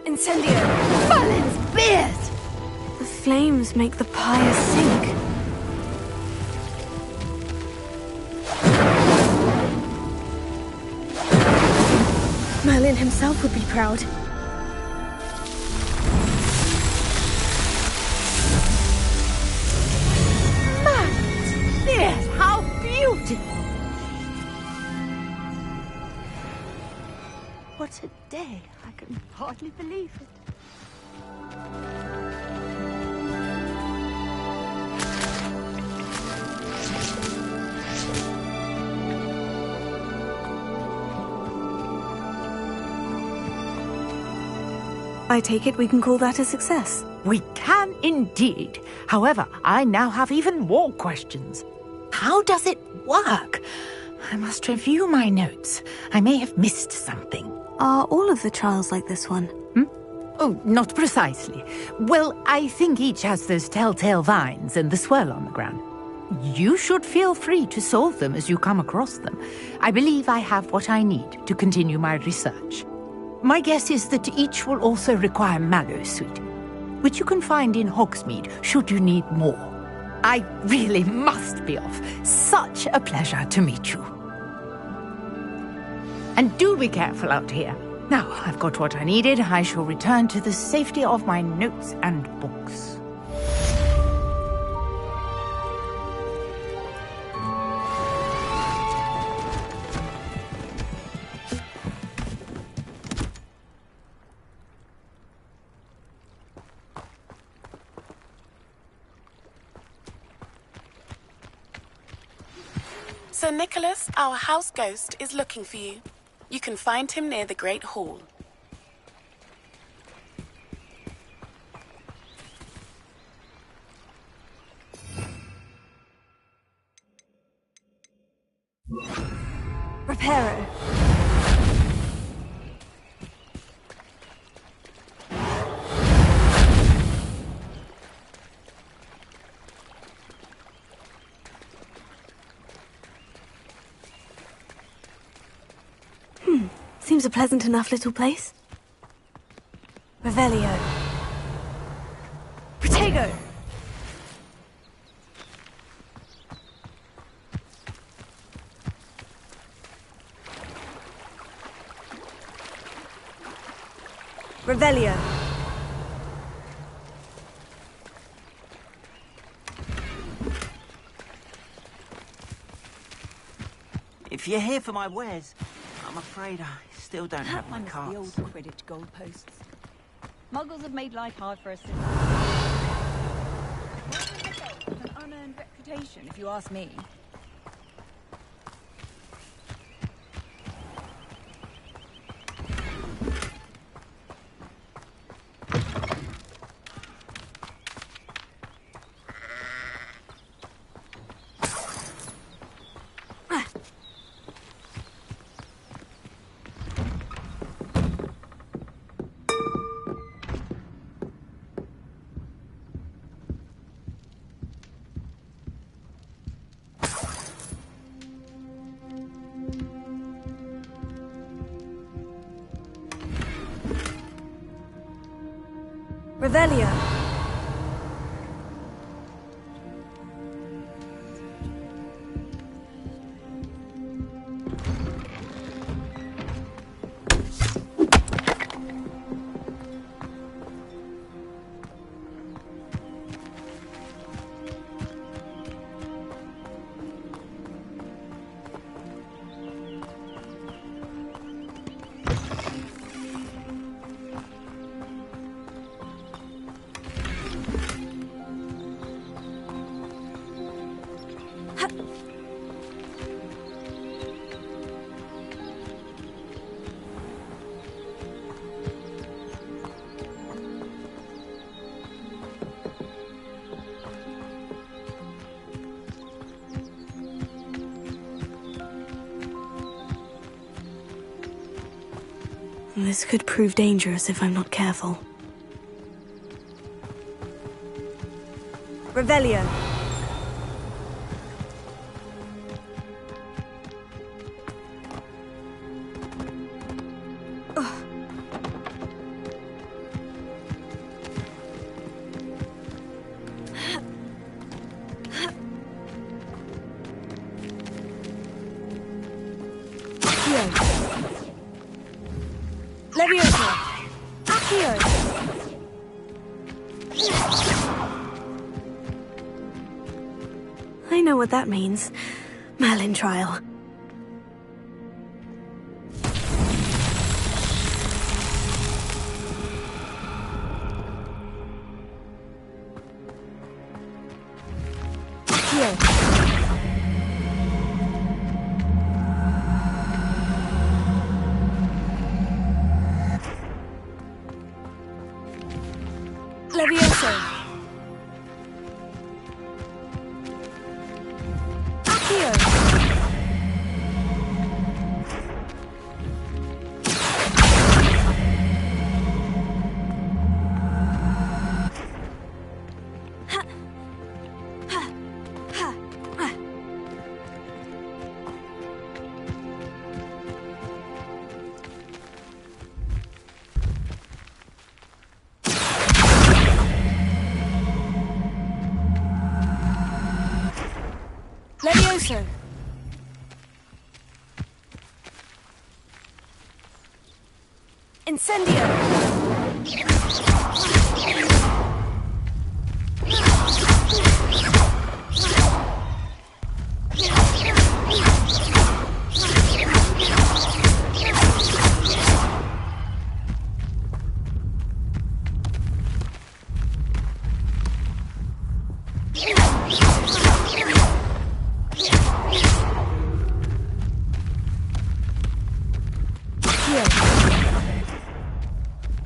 Incendio! Merlin's beard! The flames make the pyre sink. Merlin himself would be proud. Merlin's beard! How beautiful! What a day! I can hardly believe it. I take it we can call that a success. We can indeed. However, I now have even more questions. How does it work? I must review my notes. I may have missed something. Are all of the trials like this one? Oh, not precisely. Well, I think each has those telltale vines and the swirl on the ground. You should feel free to solve them as you come across them. I believe I have what I need to continue my research. My guess is that each will also require mallowsweet, which you can find in Hogsmeade should you need more. I really must be off. Such a pleasure to meet you. And do be careful out here. Now I've got what I needed, I shall return to the safety of my notes and books. Sir Nicholas, our house ghost, is looking for you. You can find him near the Great Hall. Reparo. Seems a pleasant enough little place. Revelio. Protego! Revelio. If you're here for my wares, I'm afraid I still don't have my One of the cards. old Quidditch goalposts. Muggles have made life hard for us since. An unearned reputation, if you ask me. Revelio. This could prove dangerous if I'm not careful. Revelio. Accio! I know what that means. Merlin trial. Levioso. Accio. Levioso. Incendio.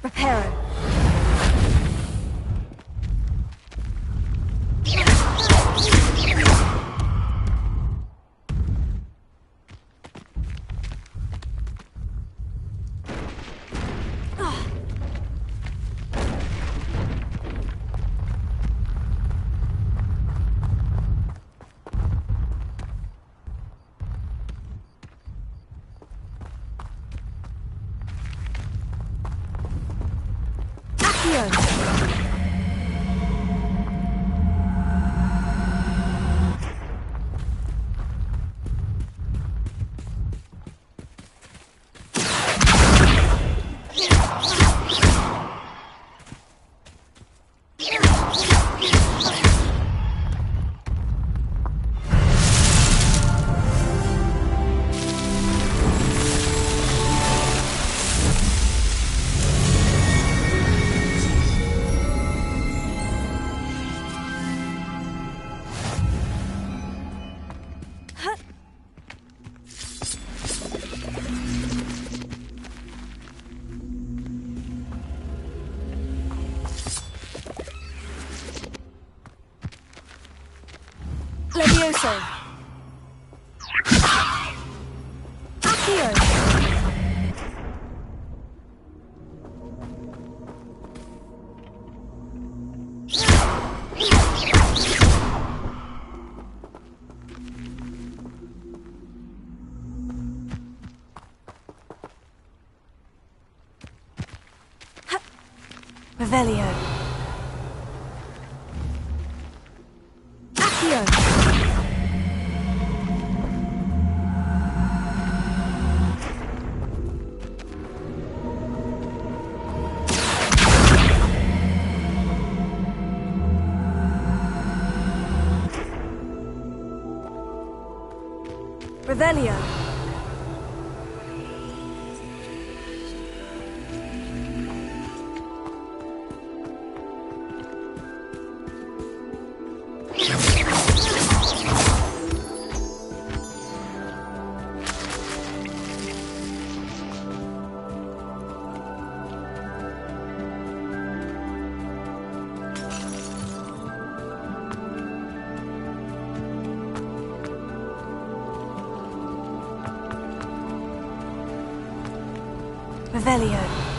Reparo. Levioso. Accio. Revelio. Accio. Revelio. Revelio.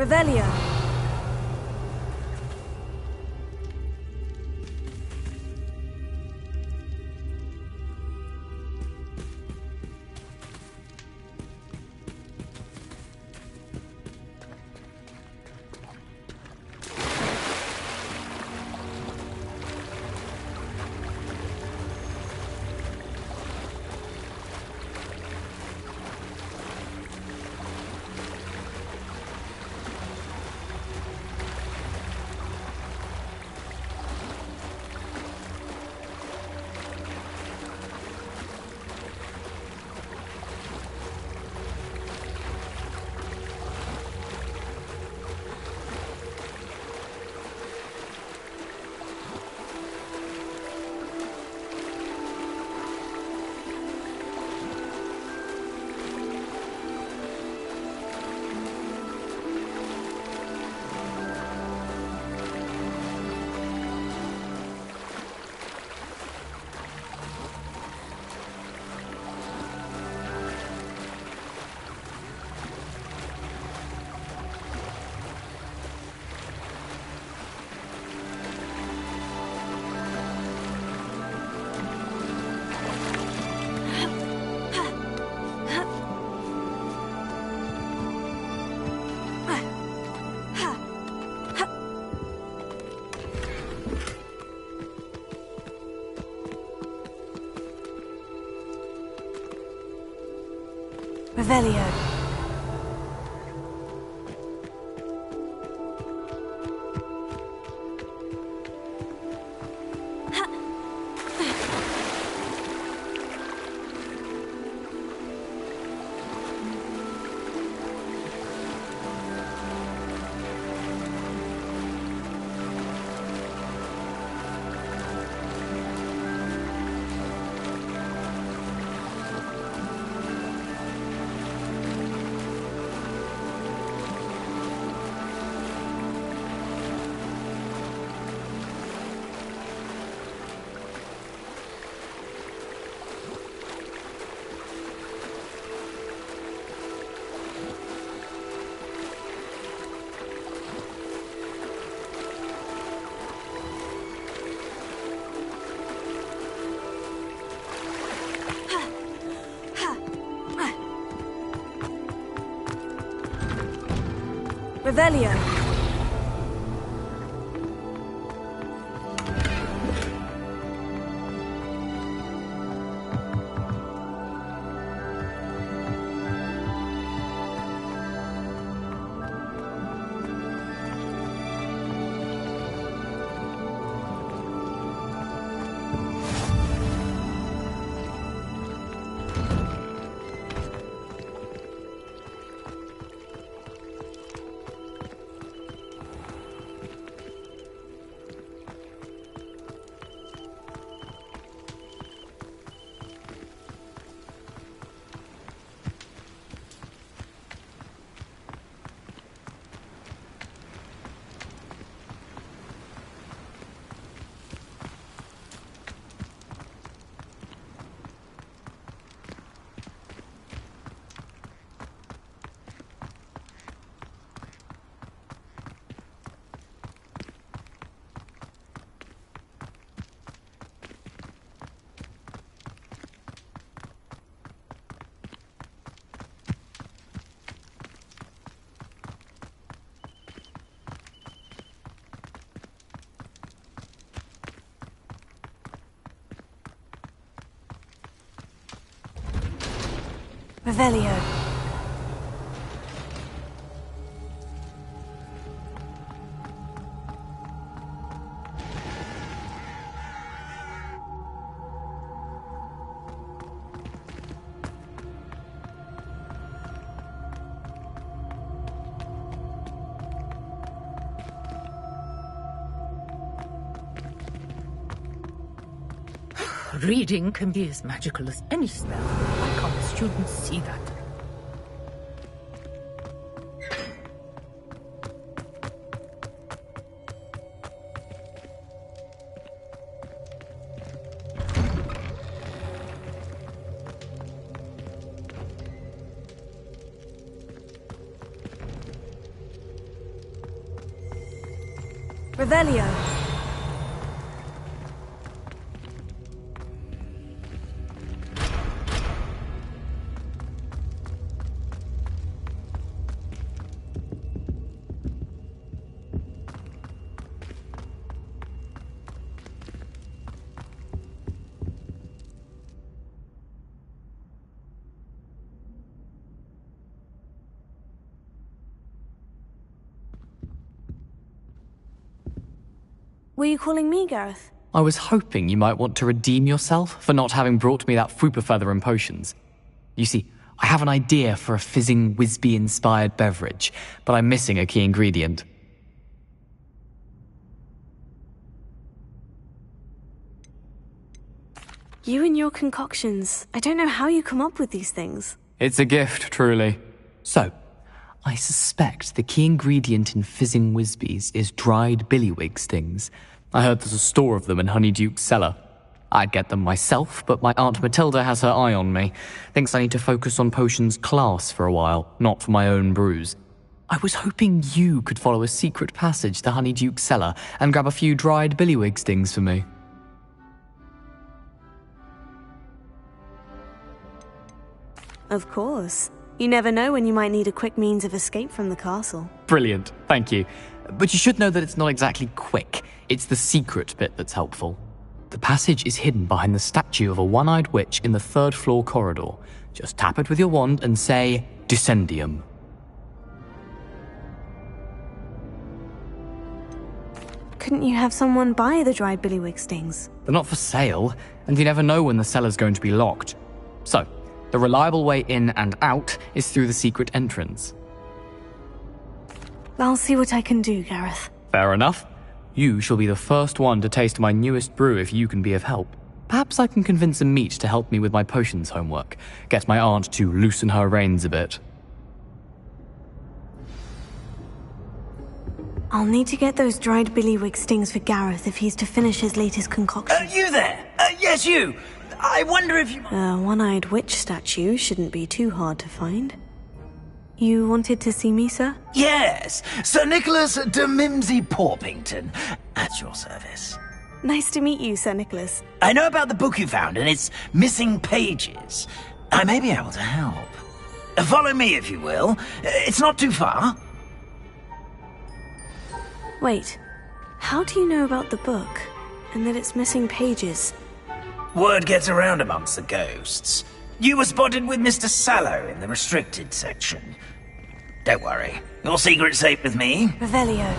Revelio. Revelio. Revelio. Revelio. Reading can be as magical as any spell. Why can't the students see that? Revelio. Were you calling me, Gareth? I was hoping you might want to redeem yourself for not having brought me that Fwooper feather and potions. You see, I have an idea for a fizzing Wisby-inspired beverage, but I'm missing a key ingredient. You and your concoctions. I don't know how you come up with these things. It's a gift, truly. So, I suspect the key ingredient in fizzing Wisbies is dried billywig stings. I heard there's a store of them in Honeyduke's cellar. I'd get them myself, but my Aunt Matilda has her eye on me. Thinks I need to focus on potions class for a while, not for my own brews. I was hoping you could follow a secret passage to Honeyduke's cellar and grab a few dried billywig stings for me. Of course. You never know when you might need a quick means of escape from the castle. Brilliant, thank you. But you should know that it's not exactly quick. It's the secret bit that's helpful. The passage is hidden behind the statue of a one-eyed witch in the third-floor corridor. Just tap it with your wand and say, Descendium. Couldn't you have someone buy the dried billywig stings? They're not for sale, and you never know when the cellar's going to be locked. So, the reliable way in and out is through the secret entrance. I'll see what I can do, Gareth. Fair enough. You shall be the first one to taste my newest brew if you can be of help. Perhaps I can convince a meat to help me with my potions homework. Get my aunt to loosen her reins a bit. I'll need to get those dried billywig stings for Gareth if he's to finish his latest concoction. You there? Yes, you. I wonder if you... A one-eyed witch statue shouldn't be too hard to find. You wanted to see me, sir? Yes, Sir Nicholas de Mimsy Porpington, at your service. Nice to meet you, Sir Nicholas. I know about the book you found and its missing pages. I may be able to help. Follow me, if you will. It's not too far. Wait, how do you know about the book, and that it's missing pages? Word gets around amongst the ghosts. You were spotted with Mr. Sallow in the restricted section. Don't worry, your secret's safe with me. Revelio.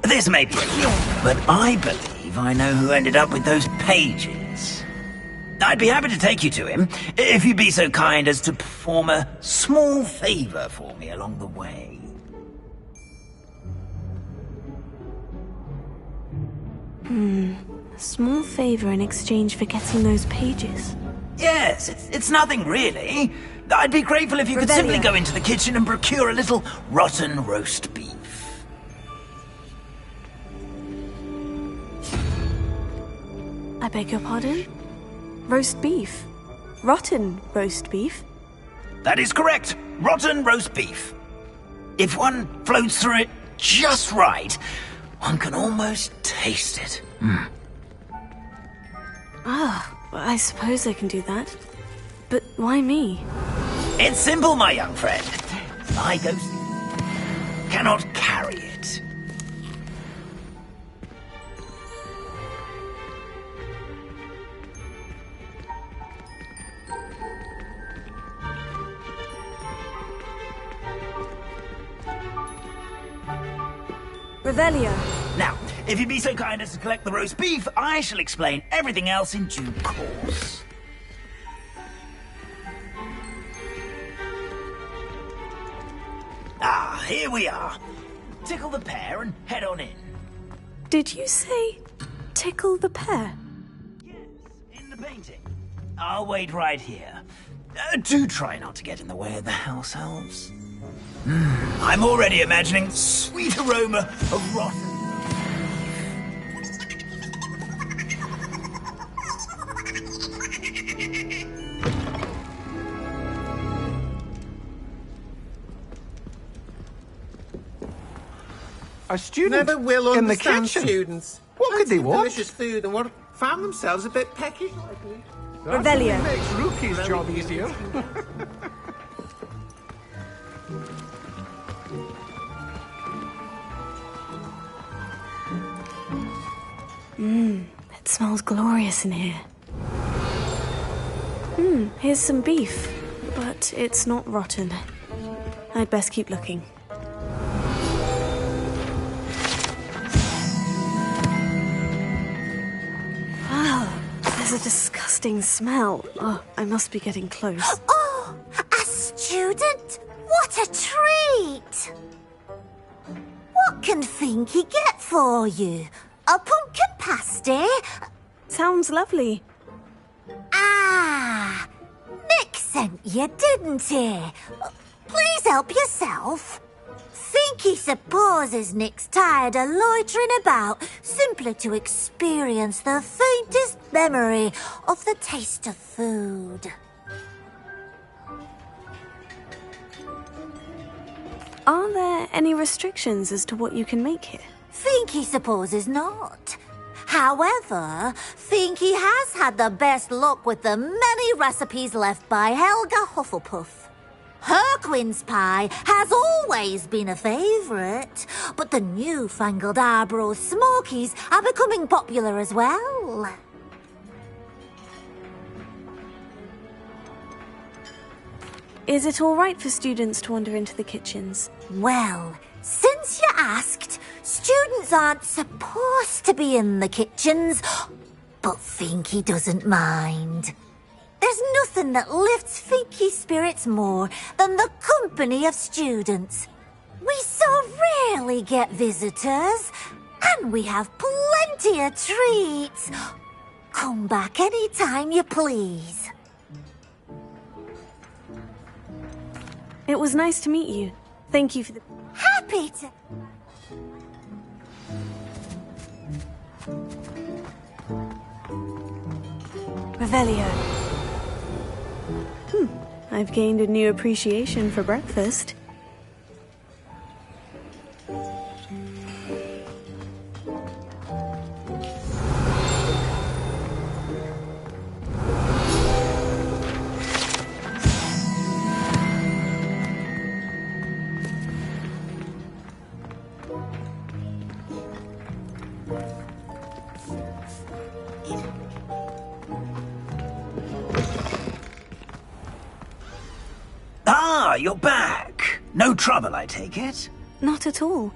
This may be a gift, but I believe I know who ended up with those pages. I'd be happy to take you to him, if you'd be so kind as to perform a small favor for me along the way. A small favor in exchange for getting those pages. Yes, it's nothing really. I'd be grateful if you could simply go into the kitchen and procure a little rotten roast beef. I beg your pardon? Roast beef? Rotten roast beef? That is correct. Rotten roast beef. If one floats through it just right, one can almost taste it. I suppose I can do that. But why me? It's simple, my young friend. My ghost cannot carry it. Revelio. Now, if you'd be so kind as to collect the roast beef, I shall explain everything else in due course. Ah, here we are. Tickle the pear and head on in. Did you say tickle the pear? Yes, in the painting. I'll wait right here. Do try not to get in the way of the house elves. I'm already imagining the sweet aroma of rotten. A student Never will in the understand kitchen. students. What could they Eating want? delicious food and found themselves a bit pecky. Revelio. That makes Rookie's job easier. It smells glorious in here. Here's some beef, but it's not rotten. I'd best keep looking. Wow, there's a disgusting smell. Oh, I must be getting close. Oh, a student? What a treat! What can Finky get for you? A pumpkin pasty? Sounds lovely. Ah, Nick sent you, didn't he? Please help yourself. Finky supposes Nick's tired of loitering about simply to experience the faintest memory of the taste of food. Are there any restrictions as to what you can make here? Finky supposes not. However, Finky has had the best luck with the many recipes left by Helga Hufflepuff. Her quince pie has always been a favourite, but the newfangled Arborough Smokies are becoming popular as well. Is it all right for students to wander into the kitchens? Well, since you asked, students aren't supposed to be in the kitchens, but Finky doesn't mind. There's nothing that lifts Finky's spirits more than the company of students. We so rarely get visitors, and we have plenty of treats. Come back any time you please. It was nice to meet you. Thank you for the... Happy to... Revelio. I've gained a new appreciation for breakfast. Ah, you're back. No trouble, I take it? Not at all.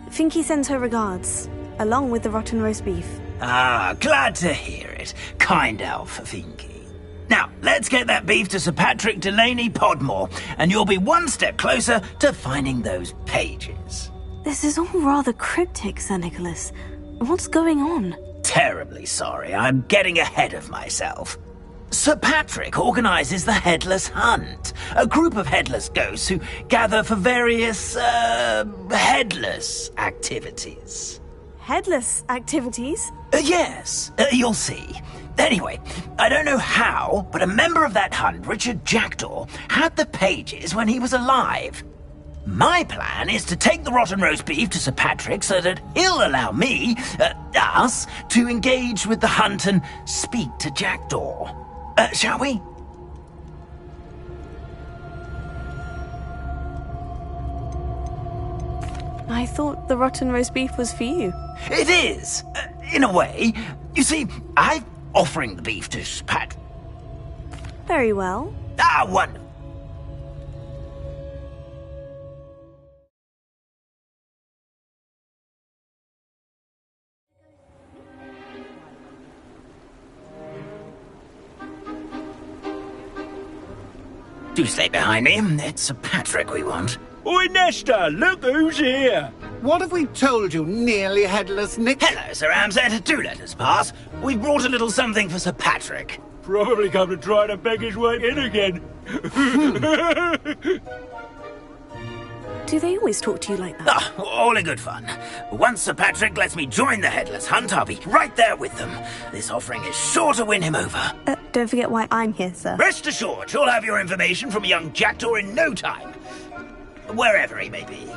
Finky sends her regards, along with the rotten roast beef. Ah, glad to hear it. Kind elf, Finky. Now, let's get that beef to Sir Patrick Delaney Podmore, and you'll be one step closer to finding those pages. This is all rather cryptic, Sir Nicholas. What's going on? Terribly sorry, I'm getting ahead of myself. Sir Patrick organises the Headless Hunt, a group of headless ghosts who gather for various, headless activities. Headless activities? Yes, you'll see. Anyway, I don't know how, but a member of that hunt, Richard Jackdaw, had the pages when he was alive. My plan is to take the rotten roast beef to Sir Patrick so that he'll allow me, us, to engage with the hunt and speak to Jackdaw. Shall we? I thought the rotten roast beef was for you. It is, in a way. You see, I'm offering the beef to Sir Patrick. Very well. Ah, wonderful. Do stay behind me. It's Sir Patrick we want. Oi, Nesta, look who's here. What have we told you, nearly headless Nick? Hello, Sir Ramsay. Do let us pass. We've brought a little something for Sir Patrick. Probably come to try to beg his way in again. Do they always talk to you like that? Ah, all in good fun. Once Sir Patrick lets me join the Headless Hunt, I'll be right there with them. This offering is sure to win him over. Don't forget why I'm here, sir. Rest assured, you'll have your information from young Jackdaw in no time. Wherever he may be.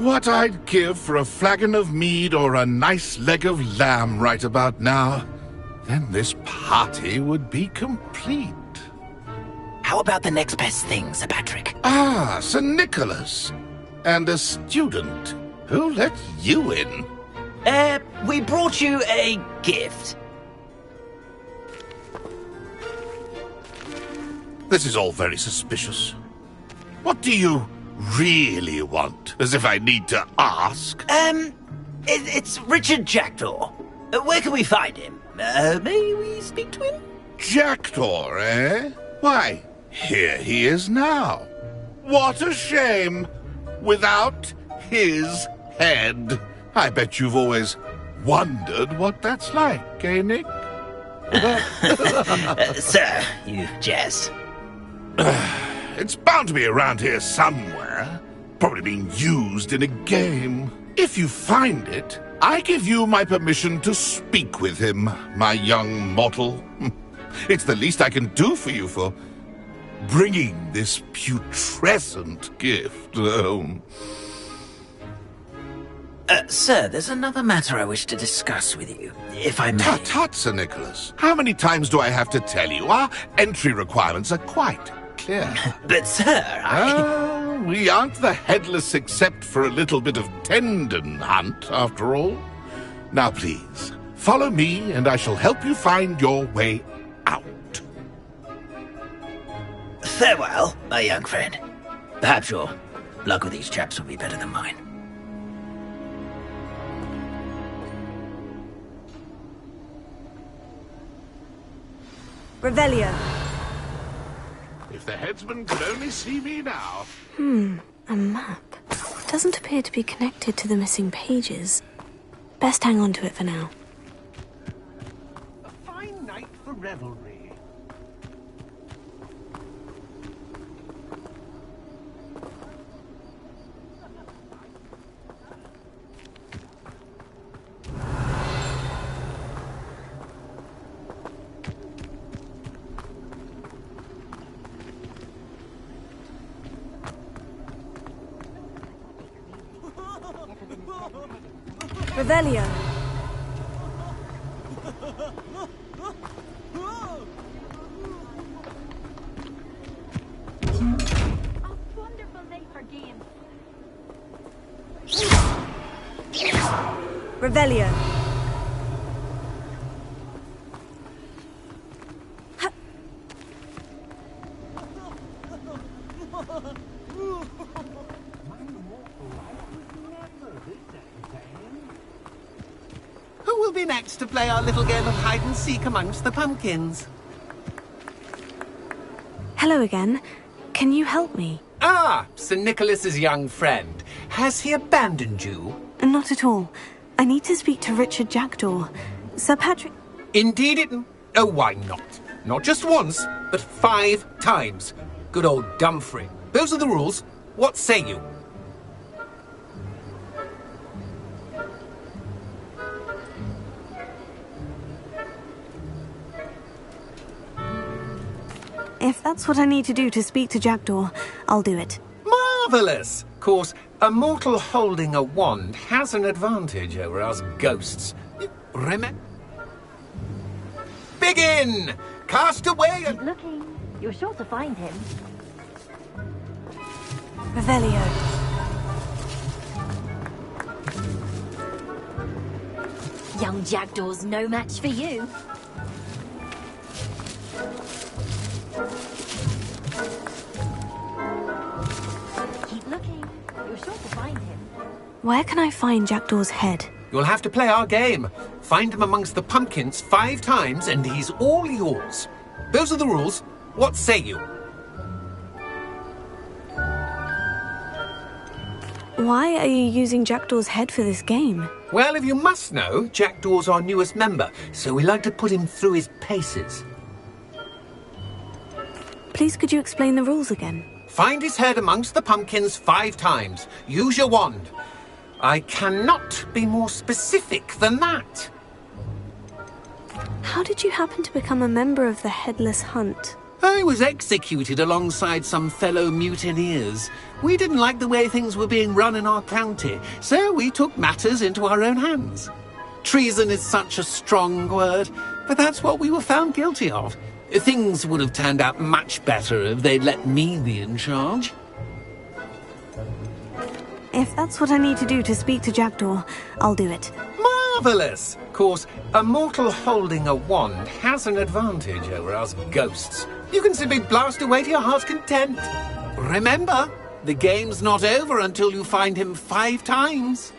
What I'd give for a flagon of mead or a nice leg of lamb right about now. Then this party would be complete. How about the next best thing, Sir Patrick? Ah, Sir Nicholas. And a student. Who let you in? We brought you a gift. This is all very suspicious. What do you really want? As if I need to ask. It's Richard Jackdaw. Where can we find him? May we speak to him? Jackdaw, eh? Why, here he is now. What a shame. Without his head. I bet you've always wondered what that's like, eh, Nick? Sir, you jest. It's bound to be around here somewhere. Probably being used in a game. If you find it, I give you my permission to speak with him, my young mortal. It's the least I can do for you for bringing this putrescent gift home. Sir, there's another matter I wish to discuss with you, if I may. Tut, tut, Sir Nicholas. How many times do I have to tell you? Our entry requirements are quite clear. But, sir, we aren't the headless except for a little bit of tendon hunt, after all. Now, please, follow me, and I shall help you find your way out. Farewell, my young friend. Perhaps your luck with these chaps will be better than mine. Revelio. If the headsman could only see me now. A map. Doesn't appear to be connected to the missing pages. Best hang on to it for now. A fine night for revelry. Revelio. A wonderful day for games. Revelio. Who will be next to play our little game of hide-and-seek amongst the pumpkins? Hello again. Can you help me? Ah, Sir Nicholas's young friend. Has he abandoned you? Not at all. I need to speak to Richard Jackdaw. Sir Patrick... Indeed it... Oh, why not? Not just once, but 5 times. Good old Dumfrey. Those are the rules. What say you? If that's what I need to do to speak to Jackdaw, I'll do it. Marvellous! Of course, a mortal holding a wand has an advantage over us ghosts. Remember? Begin! Cast away and... Keep looking. You're sure to find him. Revelio. Young Jackdaw's no match for you. Keep looking. You're sure to find him. Where can I find Jackdaw's head? You'll have to play our game. Find him amongst the pumpkins 5 times and he's all yours. Those are the rules. What say you? Why are you using Jackdaw's head for this game? Well, if you must know, Jackdaw's our newest member, so we like to put him through his paces. Please could you explain the rules again? Find his head amongst the pumpkins 5 times. Use your wand. I cannot be more specific than that. How did you happen to become a member of the Headless Hunt? I was executed alongside some fellow mutineers. We didn't like the way things were being run in our county, so we took matters into our own hands. Treason is such a strong word, but that's what we were found guilty of. Things would have turned out much better if they'd let me be in charge. If that's what I need to do to speak to Jackdaw, I'll do it. Marvellous! Of course, a mortal holding a wand has an advantage over us ghosts. You can simply blast away to your heart's content. Remember, the game's not over until you find him 5 times.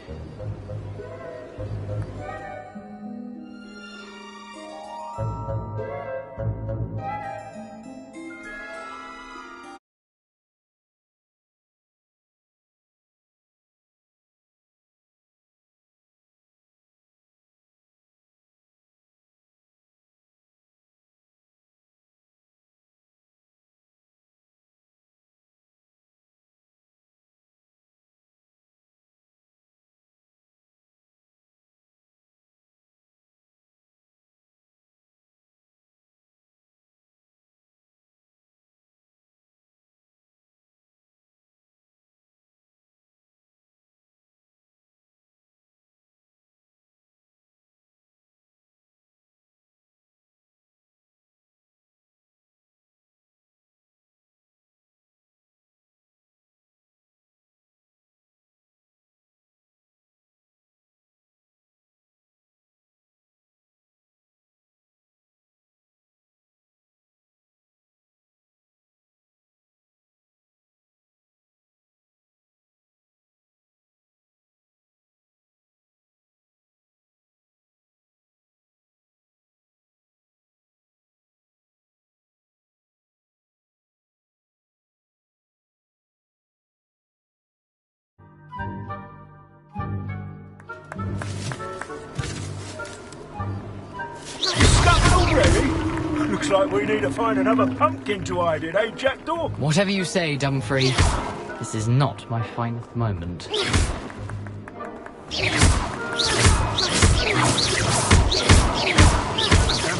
Looks like we need to find another pumpkin to hide in, eh, Jackdaw? Whatever you say, Dumfrey. This is not my finest moment. Then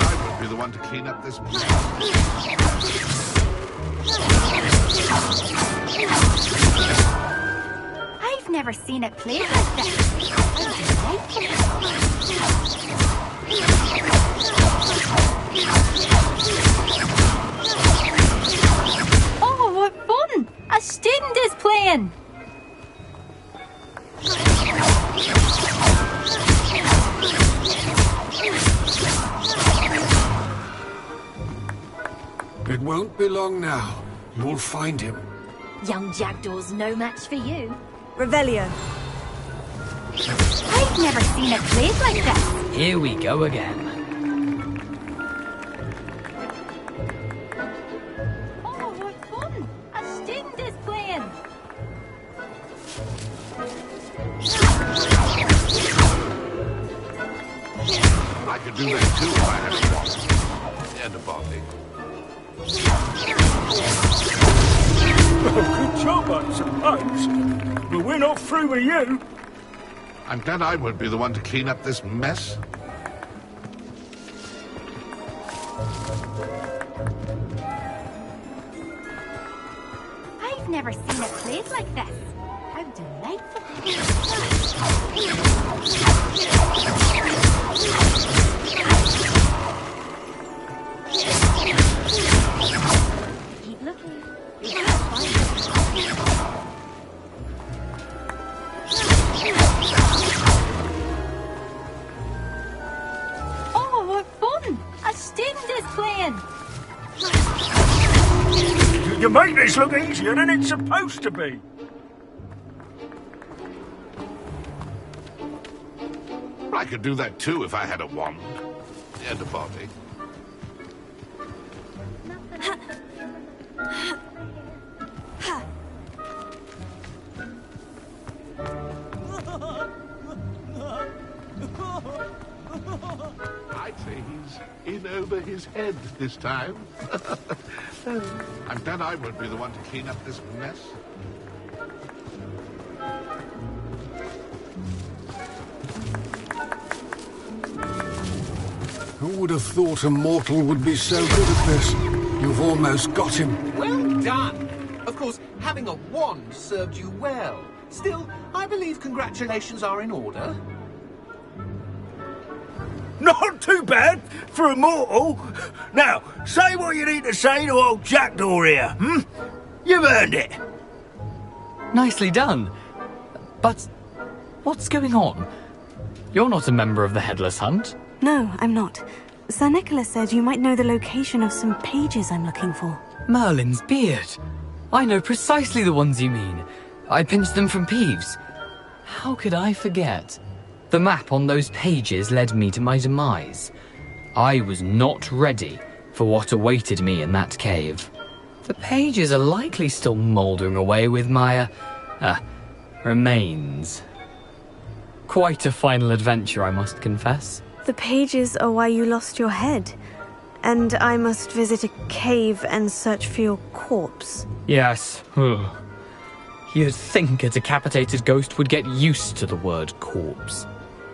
I would be the one to clean up this mess. I've never seen it played like this. I like it. Oh, what fun! A student is playing! It won't be long now. You'll find him. Young Jackdaw's no match for you. Revelio. I've never seen it played like this. Here we go again. Oh, what fun! A student is playing! I could do that too if I had a wand. And a body. Oh, good job, I suppose. But we're not through with you. I'm glad I won't be the one to clean up this mess. I've never seen it played like this. How delightful. Keep looking. You can't find it. Oh, what fun! A student is playing! You make this look easier than it's supposed to be. I could do that too if I had a wand. And a body. I'd say he's in over his head this time. I'm glad I won't be the one to clean up this mess. Who would have thought a mortal would be so good at this? You've almost got him. Well done. Of course, having a wand served you well. Still, I believe congratulations are in order. Not too bad for a mortal. Now, say what you need to say to old Jackdaw here, hmm? You've earned it. Nicely done. But what's going on? You're not a member of the Headless Hunt. No, I'm not. Sir Nicholas said you might know the location of some pages I'm looking for. Merlin's beard. I know precisely the ones you mean. I pinched them from Peeves. How could I forget? The map on those pages led me to my demise. I was not ready for what awaited me in that cave. The pages are likely still mouldering away with my, remains. Quite a final adventure, I must confess. The pages are why you lost your head. And I must visit a cave and search for your corpse. Yes. You'd think a decapitated ghost would get used to the word corpse.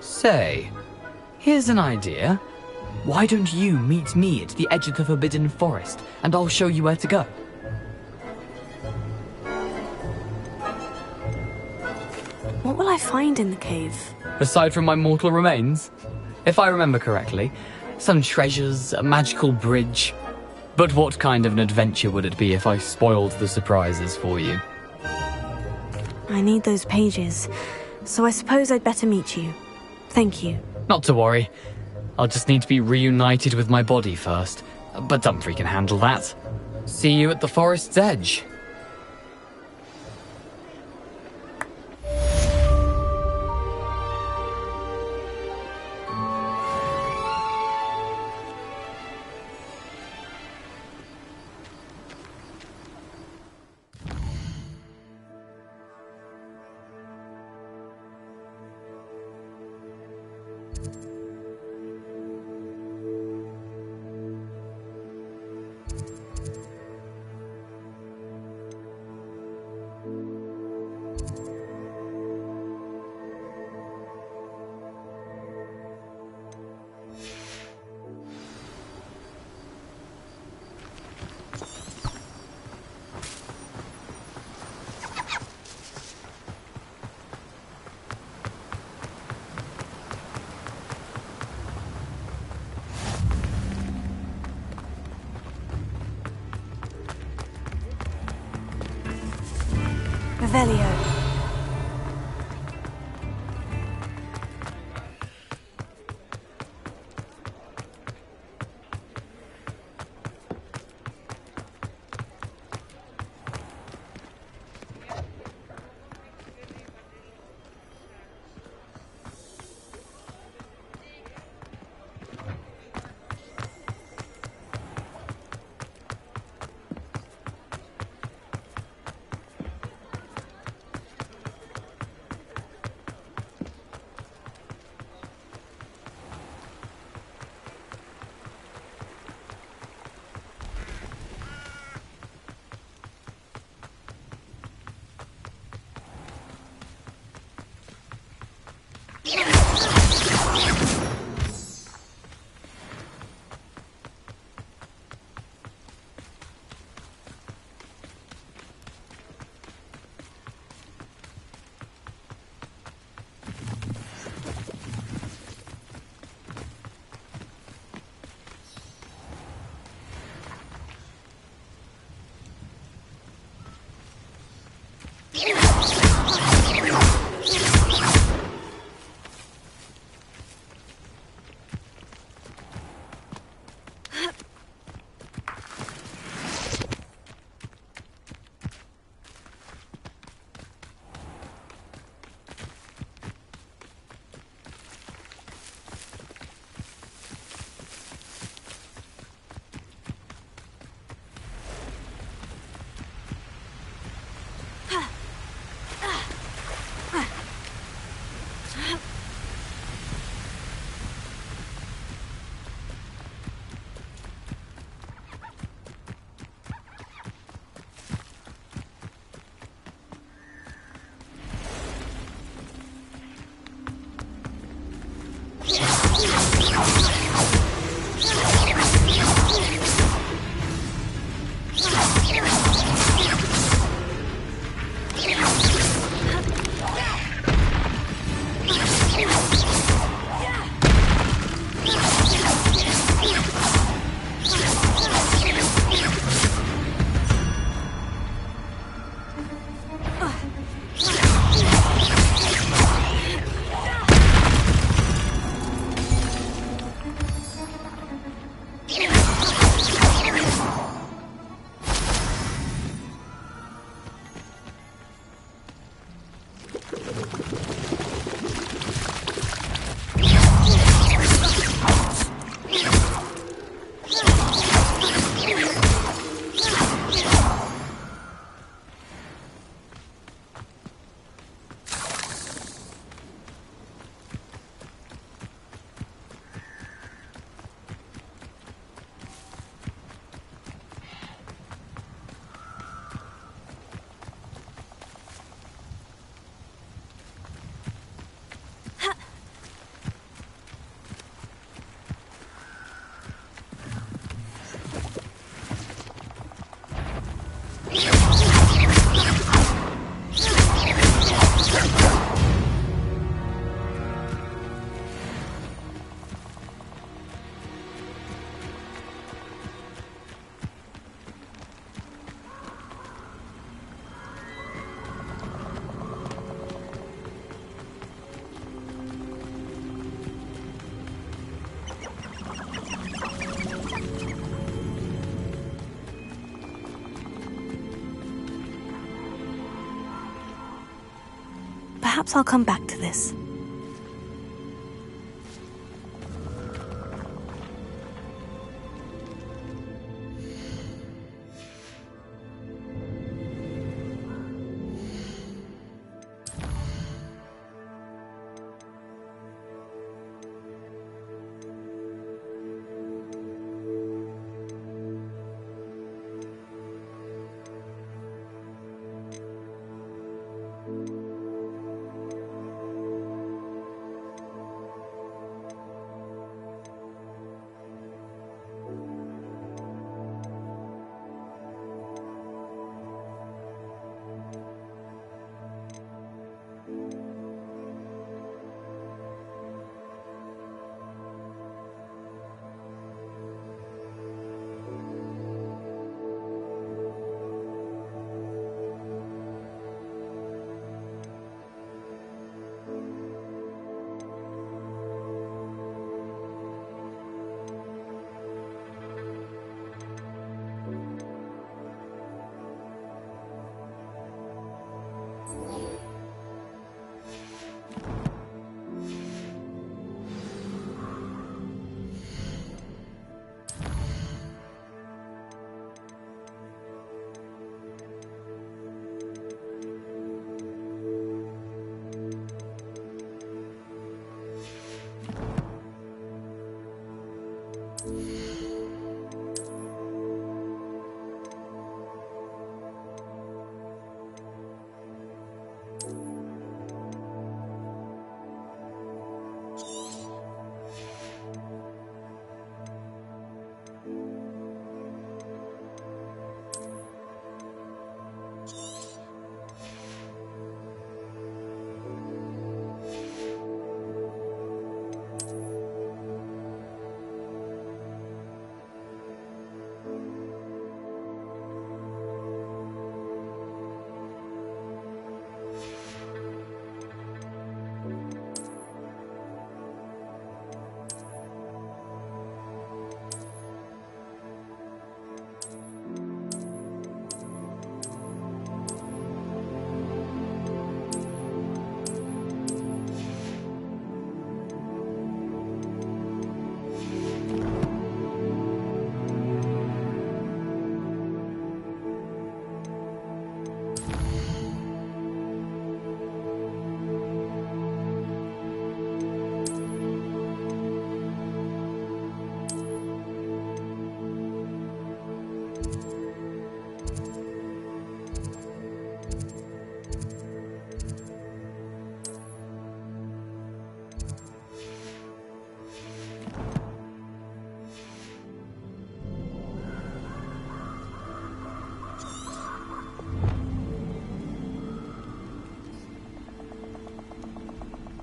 Say, here's an idea. Why don't you meet me at the edge of the Forbidden Forest, and I'll show you where to go? What will I find in the cave? Aside from my mortal remains, if I remember correctly, some treasures, a magical bridge. But what kind of an adventure would it be if I spoiled the surprises for you? I need those pages, so I suppose I'd better meet you. Thank you. Not to worry. I'll just need to be reunited with my body first. But Dumfries can handle that. See you at the forest's edge. Revelio. Perhaps I'll come back to this.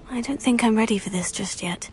I don't think I'm ready for this just yet.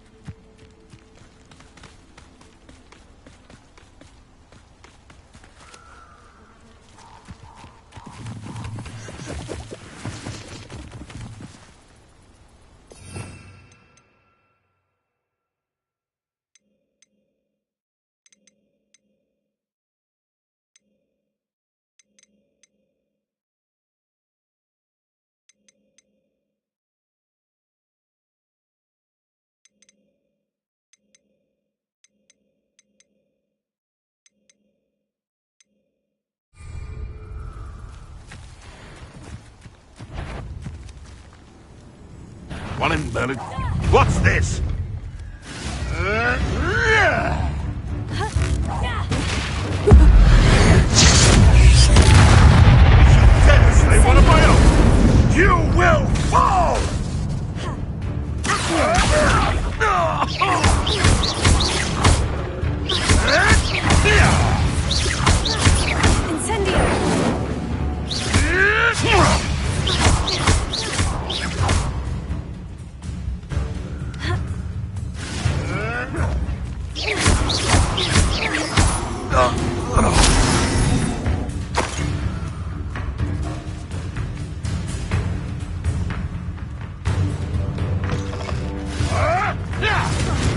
One in Berlin. What's this? Slay one of my own. You will fall!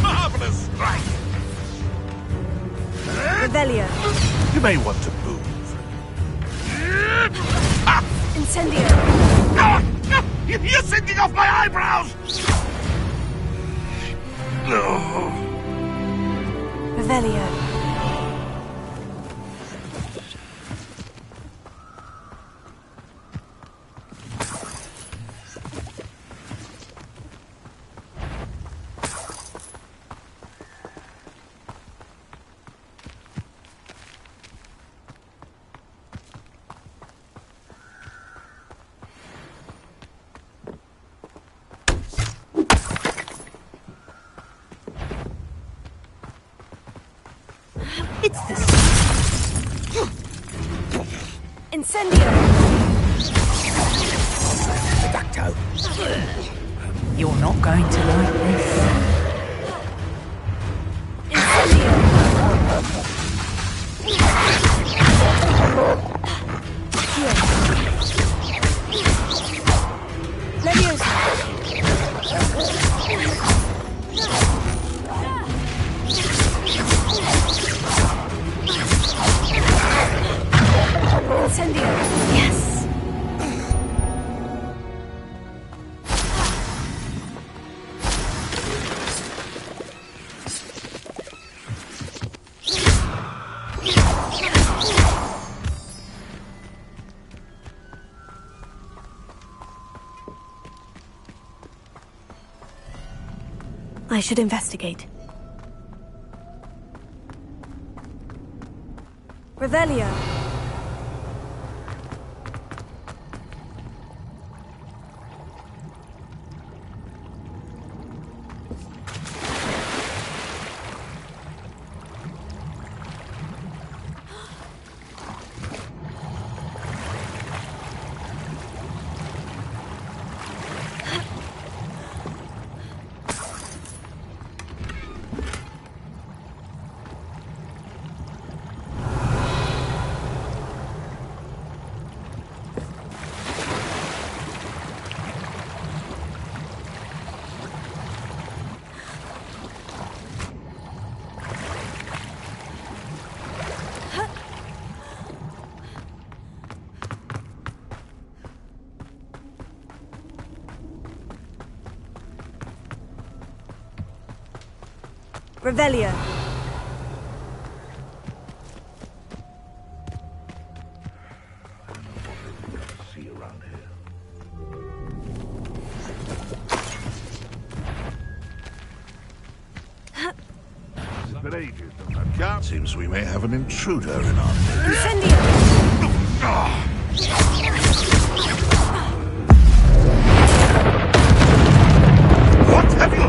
Marvelous strike! Revelio. You may want to move. Incendio. You're sinking off my eyebrows! Revelio. It's this. Incendio! Ducto. You're not going to like this. Yes. I should investigate. Revelio. Revelio. See around here. It's been ages since I've got. Seems we may have an intruder in our midst. What have you?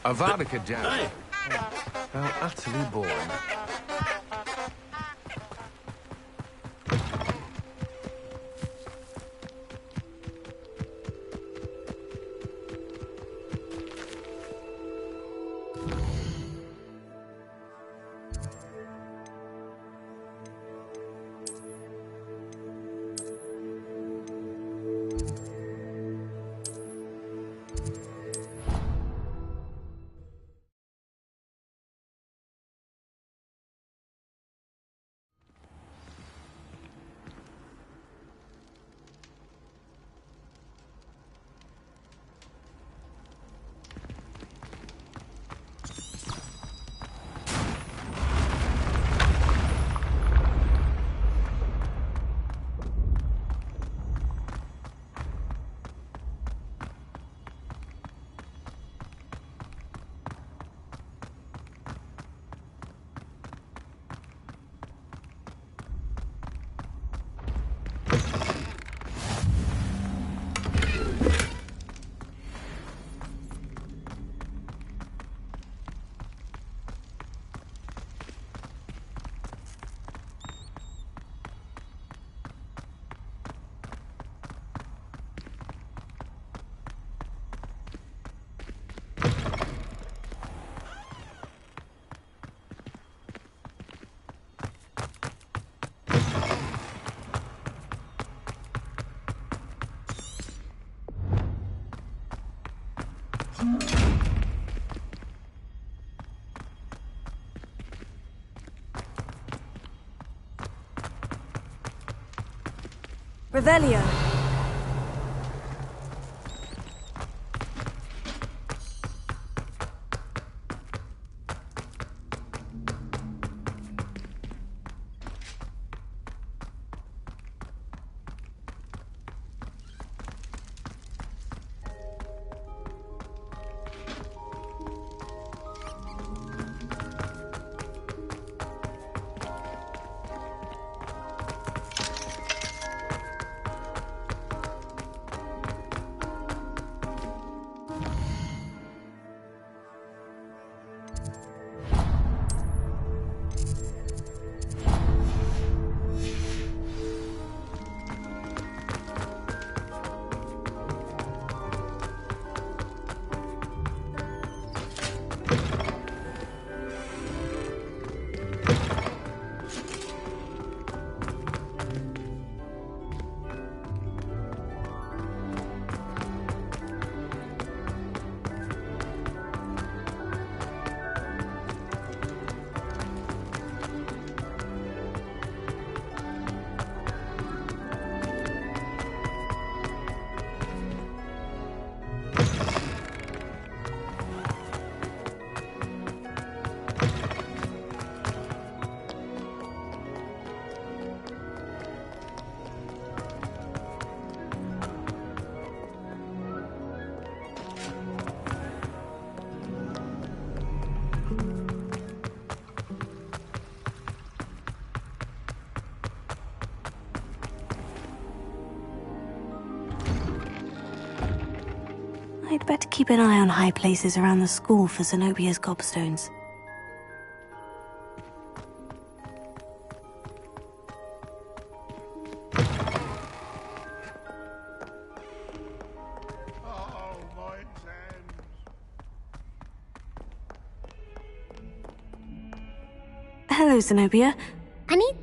A vodka jack. How utterly boring. Revelio. I'd better keep an eye on high places around the school for Zenobia's gobstones. Hello, Zenobia. I need...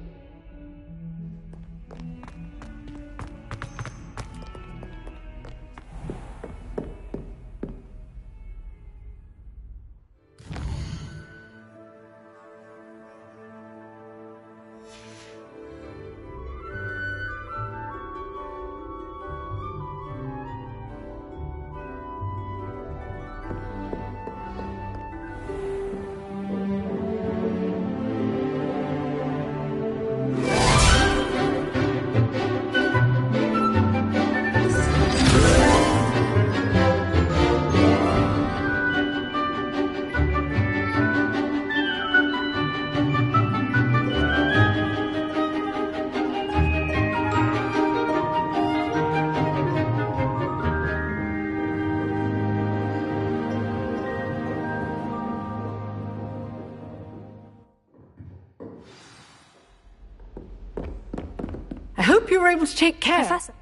hope you were able to take care. Professor.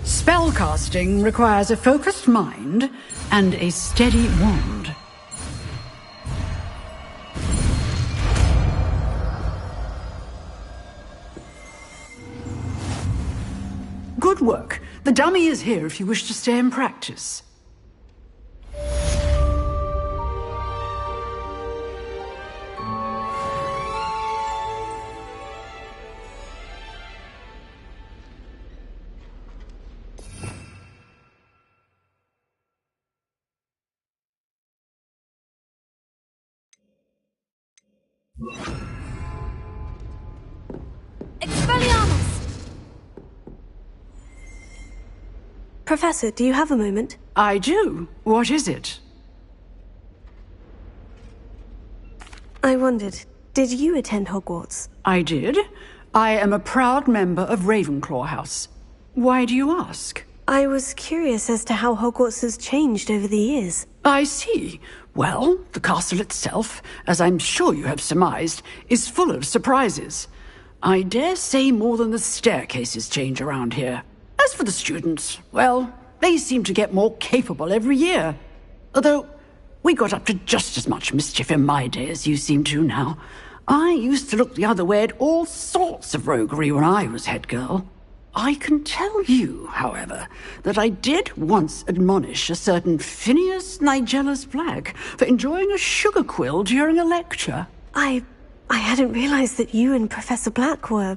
Spellcasting requires a focused mind and a steady wand. Good work. The dummy is here if you wish to stay and practice. Expelliarmus! Professor, do you have a moment? I do. What is it? I wondered, did you attend Hogwarts? I did. I am a proud member of Ravenclaw House. Why do you ask? I was curious as to how Hogwarts has changed over the years. I see. Well, the castle itself, as I'm sure you have surmised, is full of surprises. I dare say more than the staircases change around here. As for the students, well, they seem to get more capable every year. Although, we got up to just as much mischief in my day as you seem to now. I used to look the other way at all sorts of roguery when I was head girl. I can tell you, however, that I did once admonish a certain Phineas Nigellus Black for enjoying a sugar quill during a lecture. I hadn't realized that you and Professor Black were,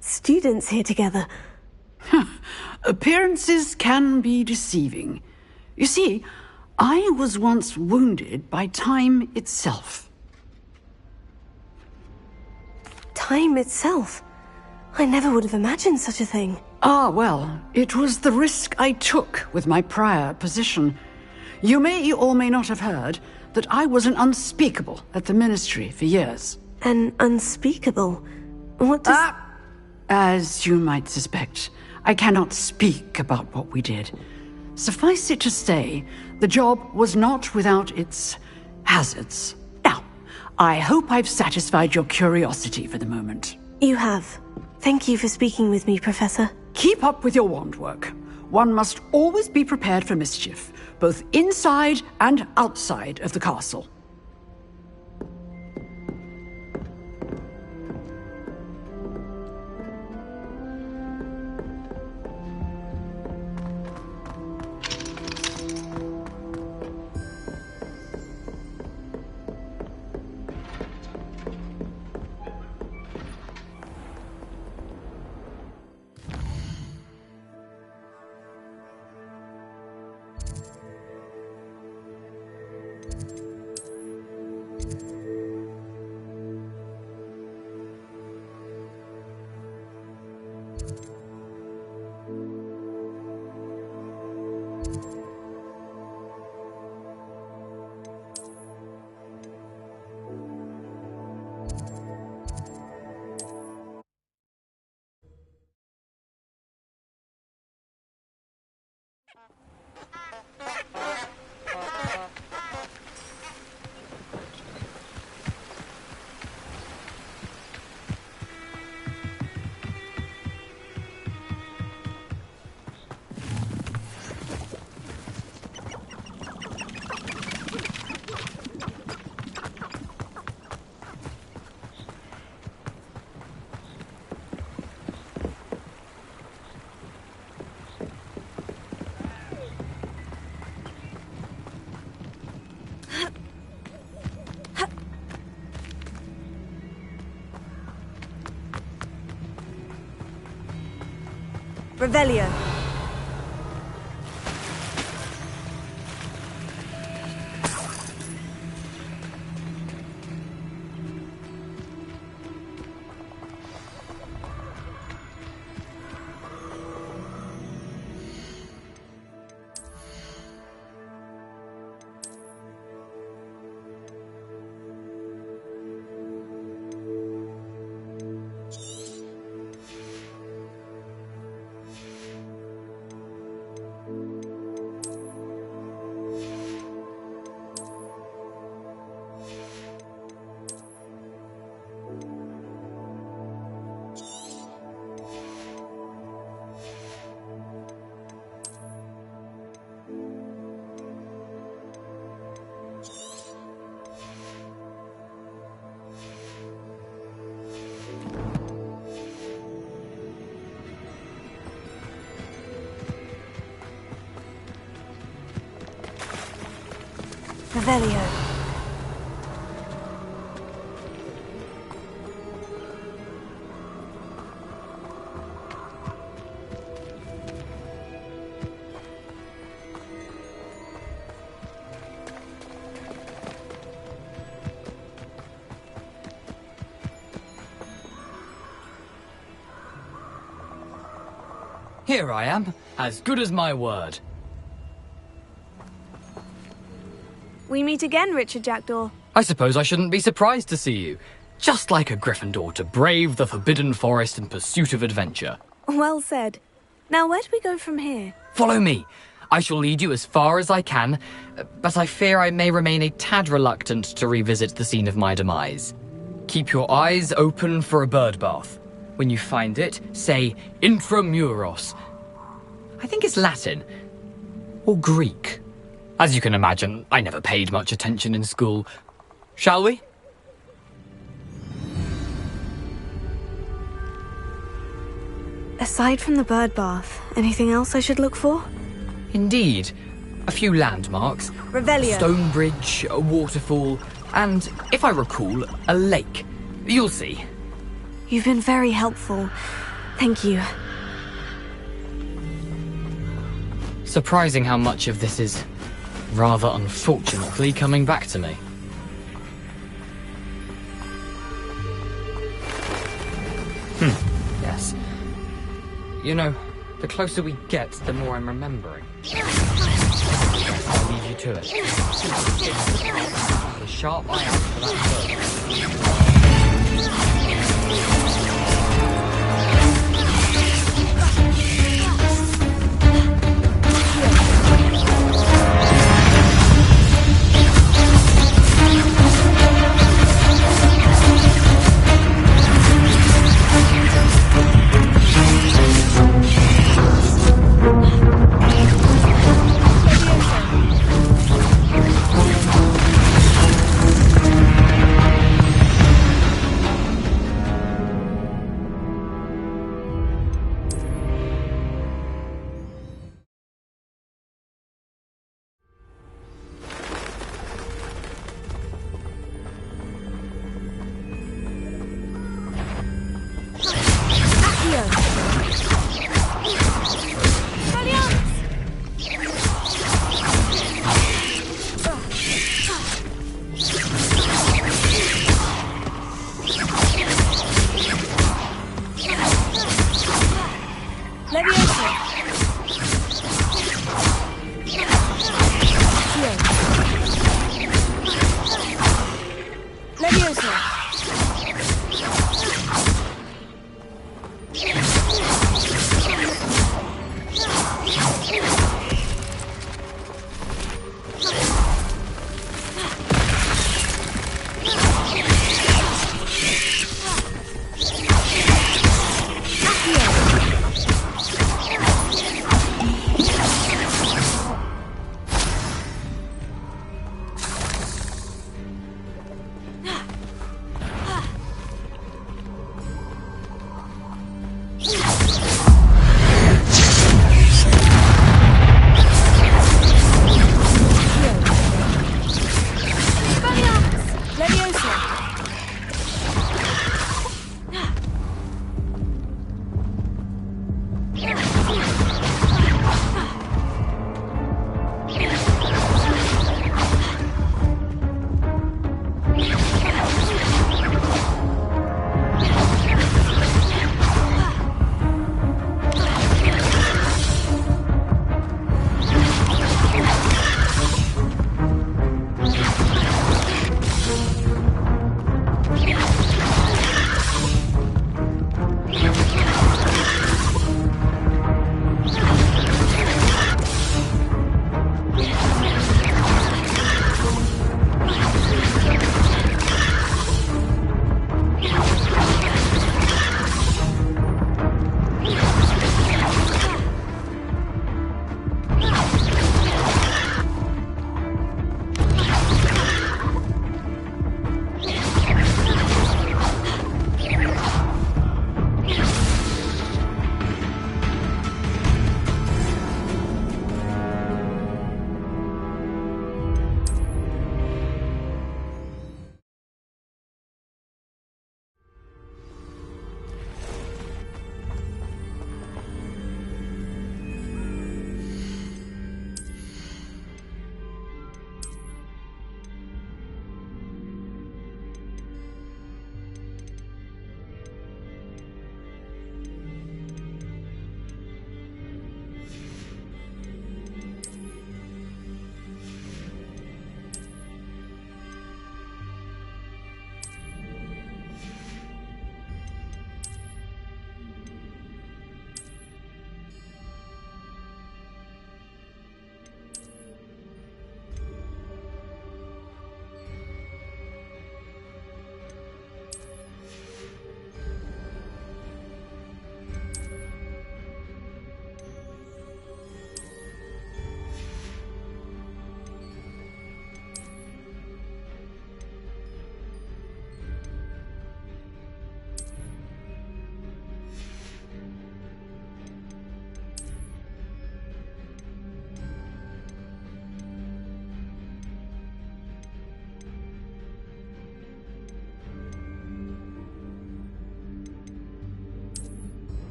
students here together. Appearances can be deceiving. You see, I was once wounded by time itself. Time itself? I never would have imagined such a thing. Ah, well, it was the risk I took with my prior position. You may or may not have heard that I was an unspeakable at the Ministry for years. An unspeakable? What does... As you might suspect, I cannot speak about what we did. Suffice it to say, the job was not without its hazards. Now, I hope I've satisfied your curiosity for the moment. You have. Thank you for speaking with me, Professor. Keep up with your wand work. One must always be prepared for mischief, both inside and outside of the castle. Revelio. Revelio. Here I am, as good as my word. We meet again, Richard Jackdaw. I suppose I shouldn't be surprised to see you. Just like a Gryffindor to brave the Forbidden Forest in pursuit of adventure. Well said. Now, where do we go from here? Follow me. I shall lead you as far as I can, but I fear I may remain a tad reluctant to revisit the scene of my demise. Keep your eyes open for a bird bath. When you find it, say Intramuros. I think it's Latin. Or Greek. As you can imagine, I never paid much attention in school. Shall we? Aside from the bird bath, anything else I should look for? Indeed. A few landmarks. Revelio. A stone bridge, a waterfall, and, if I recall, a lake. You'll see. You've been very helpful. Thank you. Surprising how much of this is, rather unfortunately, coming back to me. Yes. You know, the closer we get, the more I'm remembering. I'll leave you to it. Keep a sharp eye out for that bird.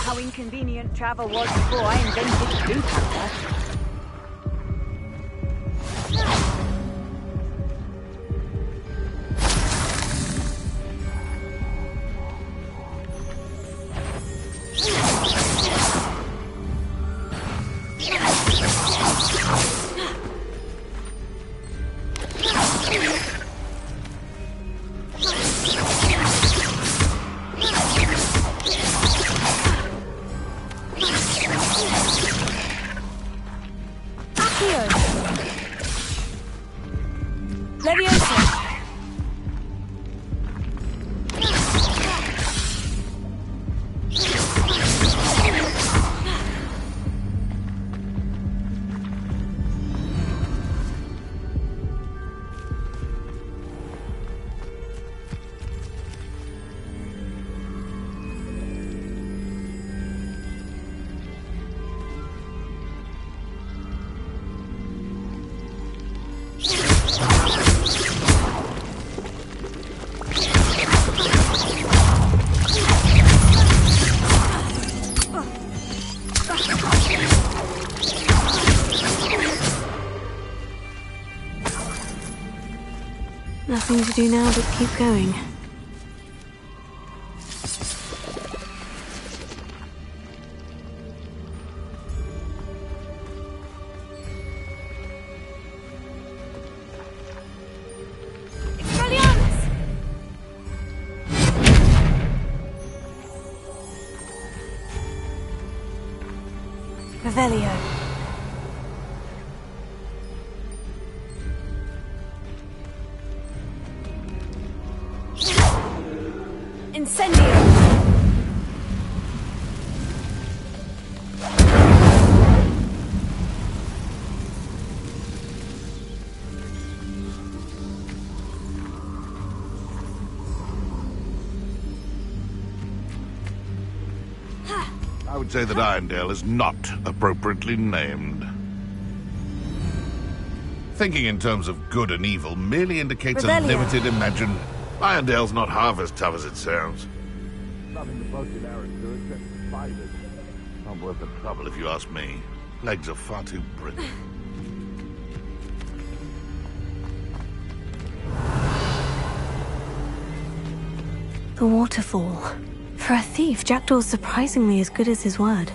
how inconvenient travel was before I invented blue powder. Nothing to do now but keep going. Revelio. Incendio. I would say that Irondale is not appropriately named. Thinking in terms of good and evil merely indicates a limited imagine. Irondale's not half as tough as it sounds. Nothing the bugs in Aaron do except spiders. Not worth the trouble if you ask me. Legs are far too brittle. The waterfall. For a thief, Jackdaw's surprisingly as good as his word.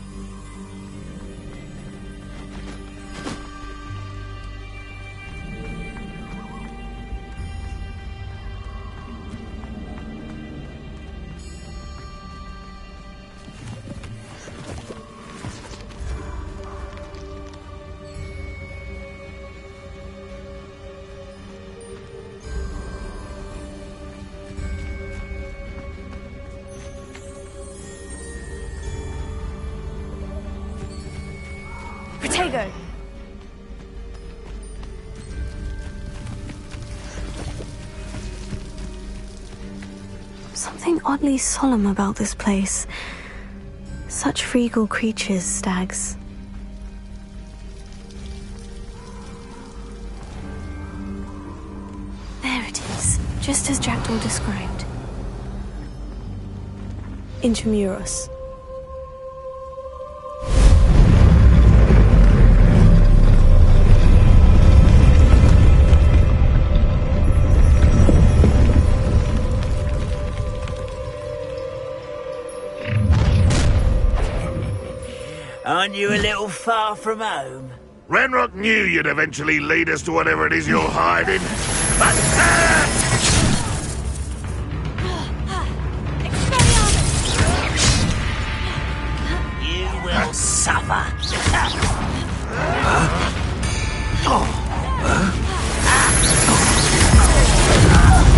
Protego. Something oddly solemn about this place. Such regal creatures, stags. There it is, just as Jackdaw described. Intramuros. Aren't you a little far from home? Renrock knew you'd eventually lead us to whatever it is you're hiding. But, you will suffer.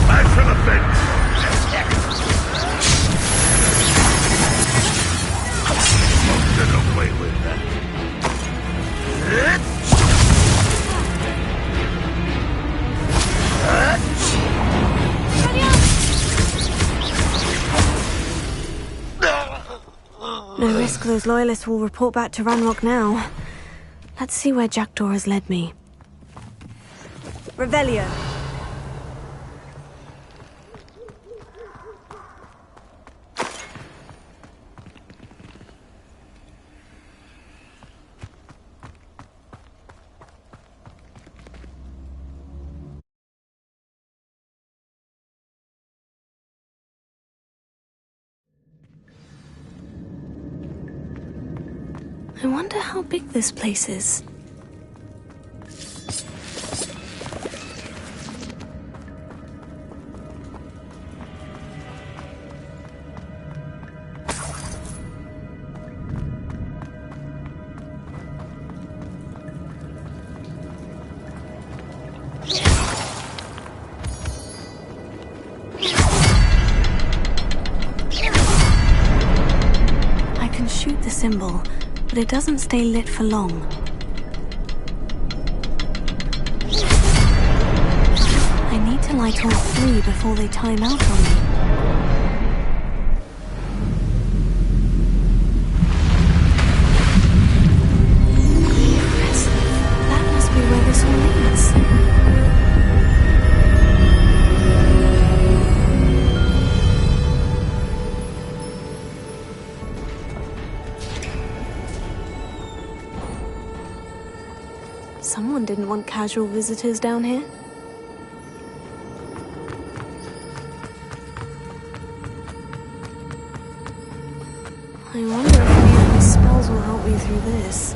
Back for the fence. Get away with that. No risk those loyalists will report back to Ranrock now. Let's see where Jackdaw has led me. Revelio. I wonder how big this place is. I can shoot the symbol, but it doesn't stay lit for long. I need to light all 3 before they time out on me. Impressive. That must be where this all leads. Someone didn't want casual visitors down here. I wonder if any of these spells will help me through this.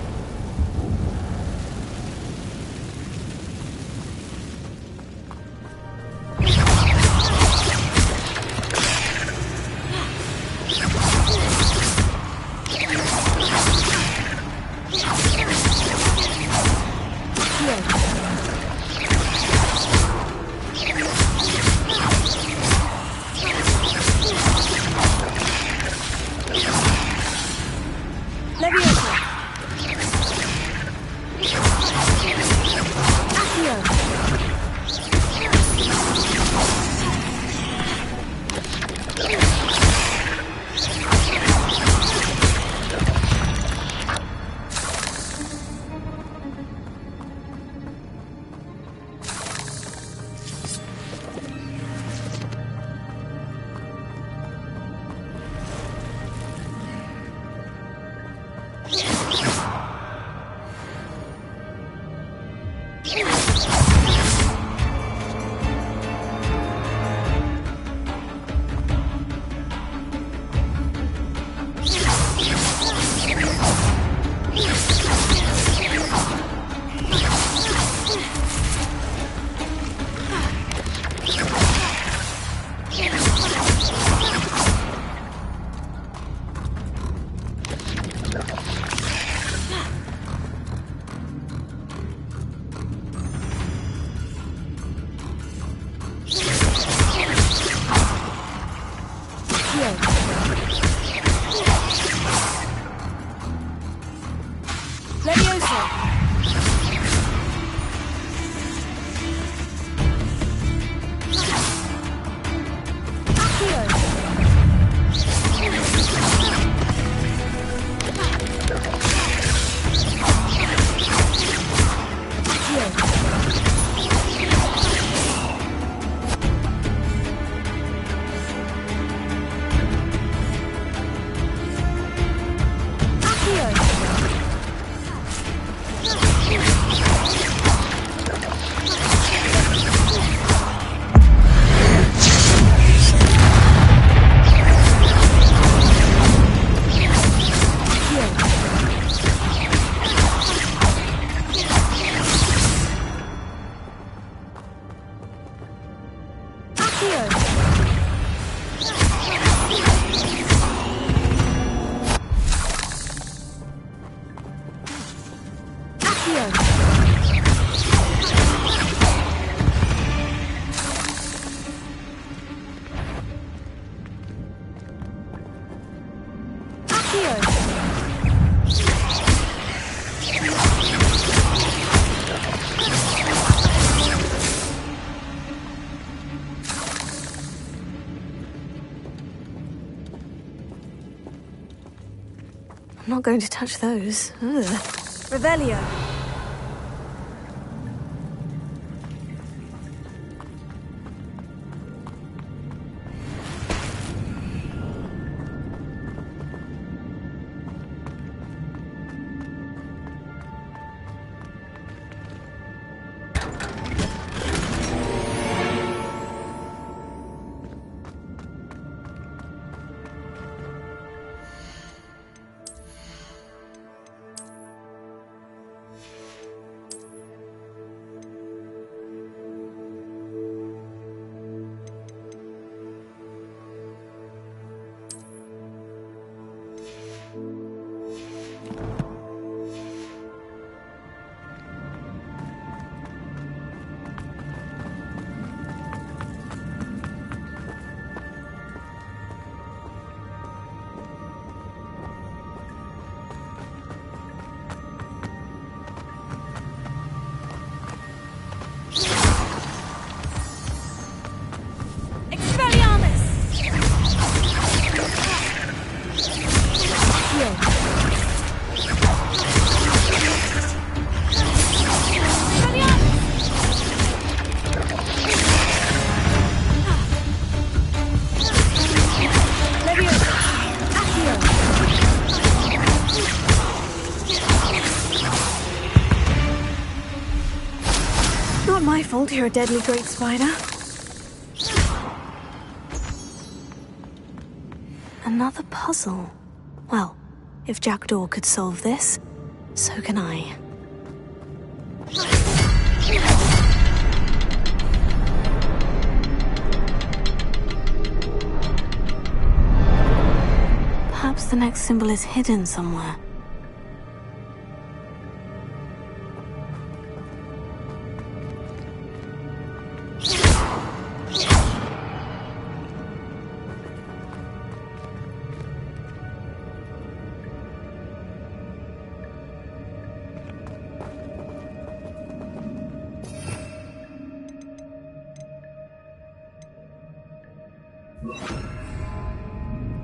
I'm not going to touch those. Ugh. Revelio. Not my fault you're a deadly great spider. Another puzzle. Well, if Jackdaw could solve this, so can I. Perhaps the next symbol is hidden somewhere.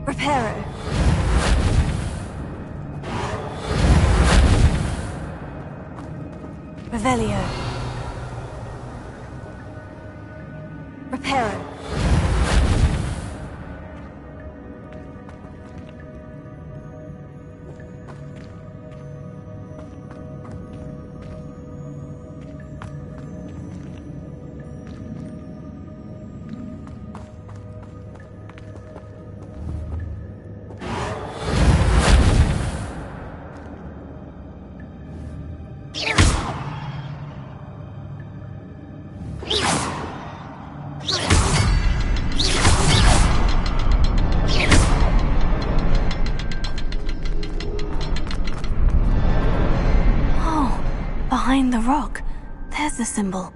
Reparo. Revelio. Reparo. Behind the rock, there's the symbol.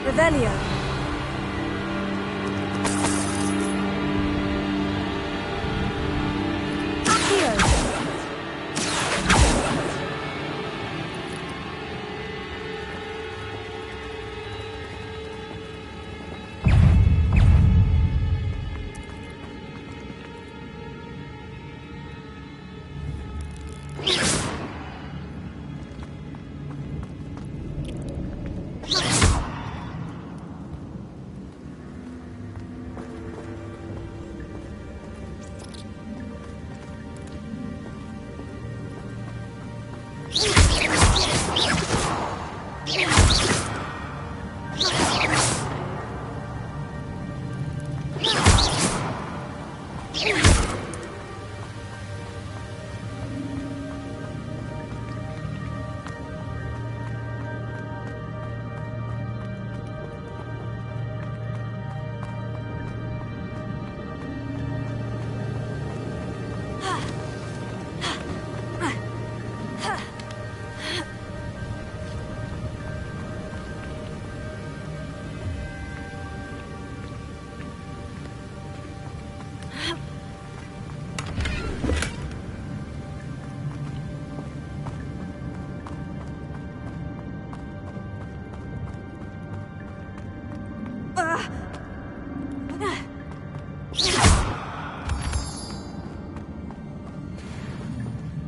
Revelio.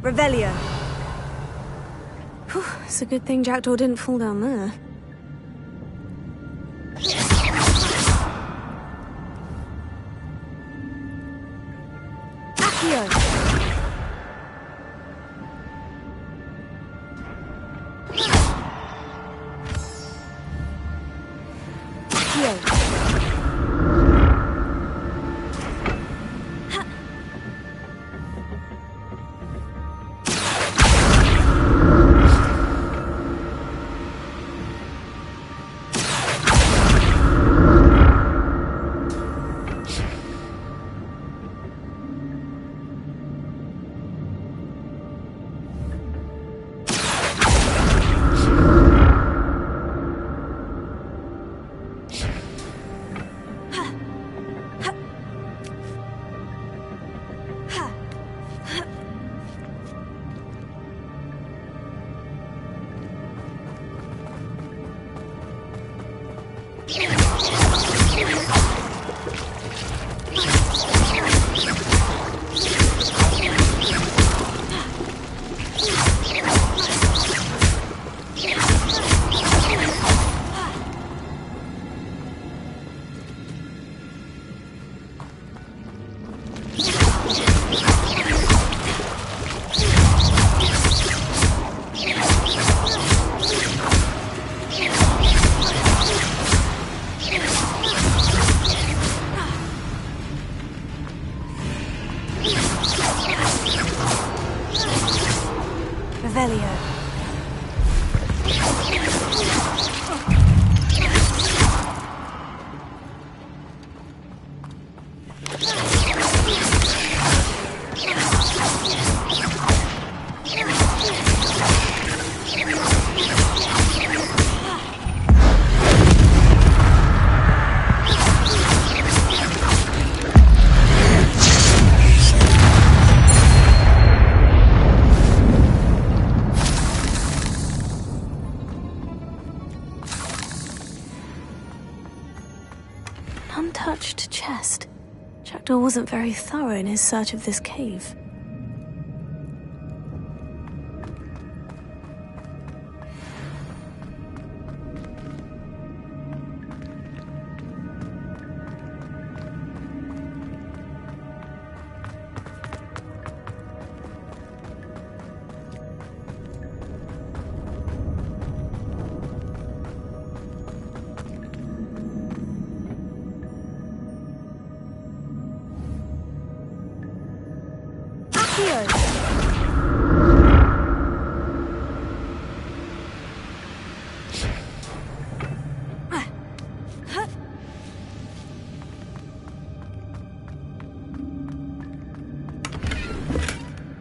Revelio. Whew, it's a good thing Jackdaw didn't fall down there. Untouched chest. Jackdaw wasn't very thorough in his search of this cave.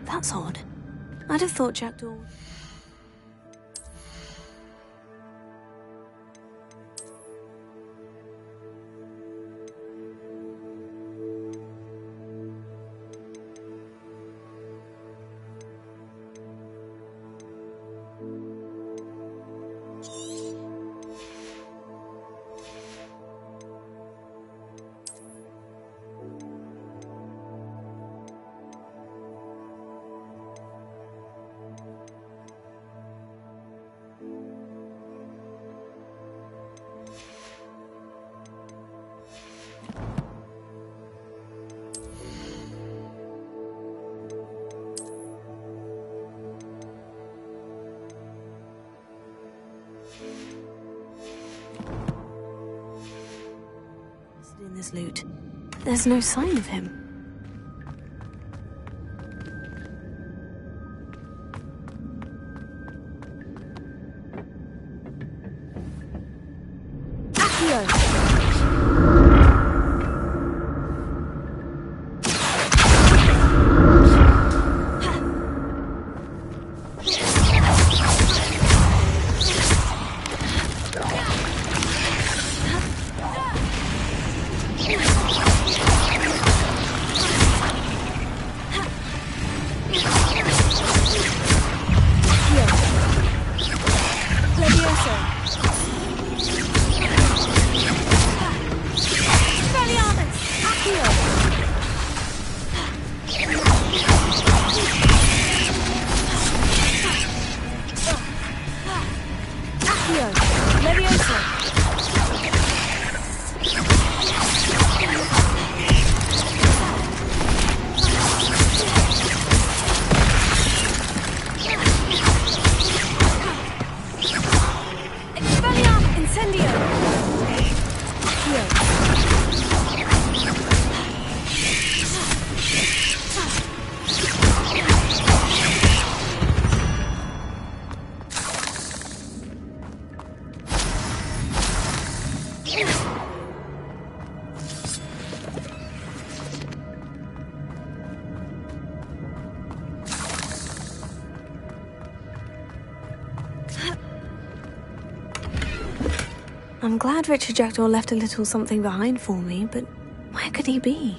That's odd. I'd have thought Jackdaw... in this loot. There's no sign of him. I'm glad Richard Jackdaw left a little something behind for me, but where could he be?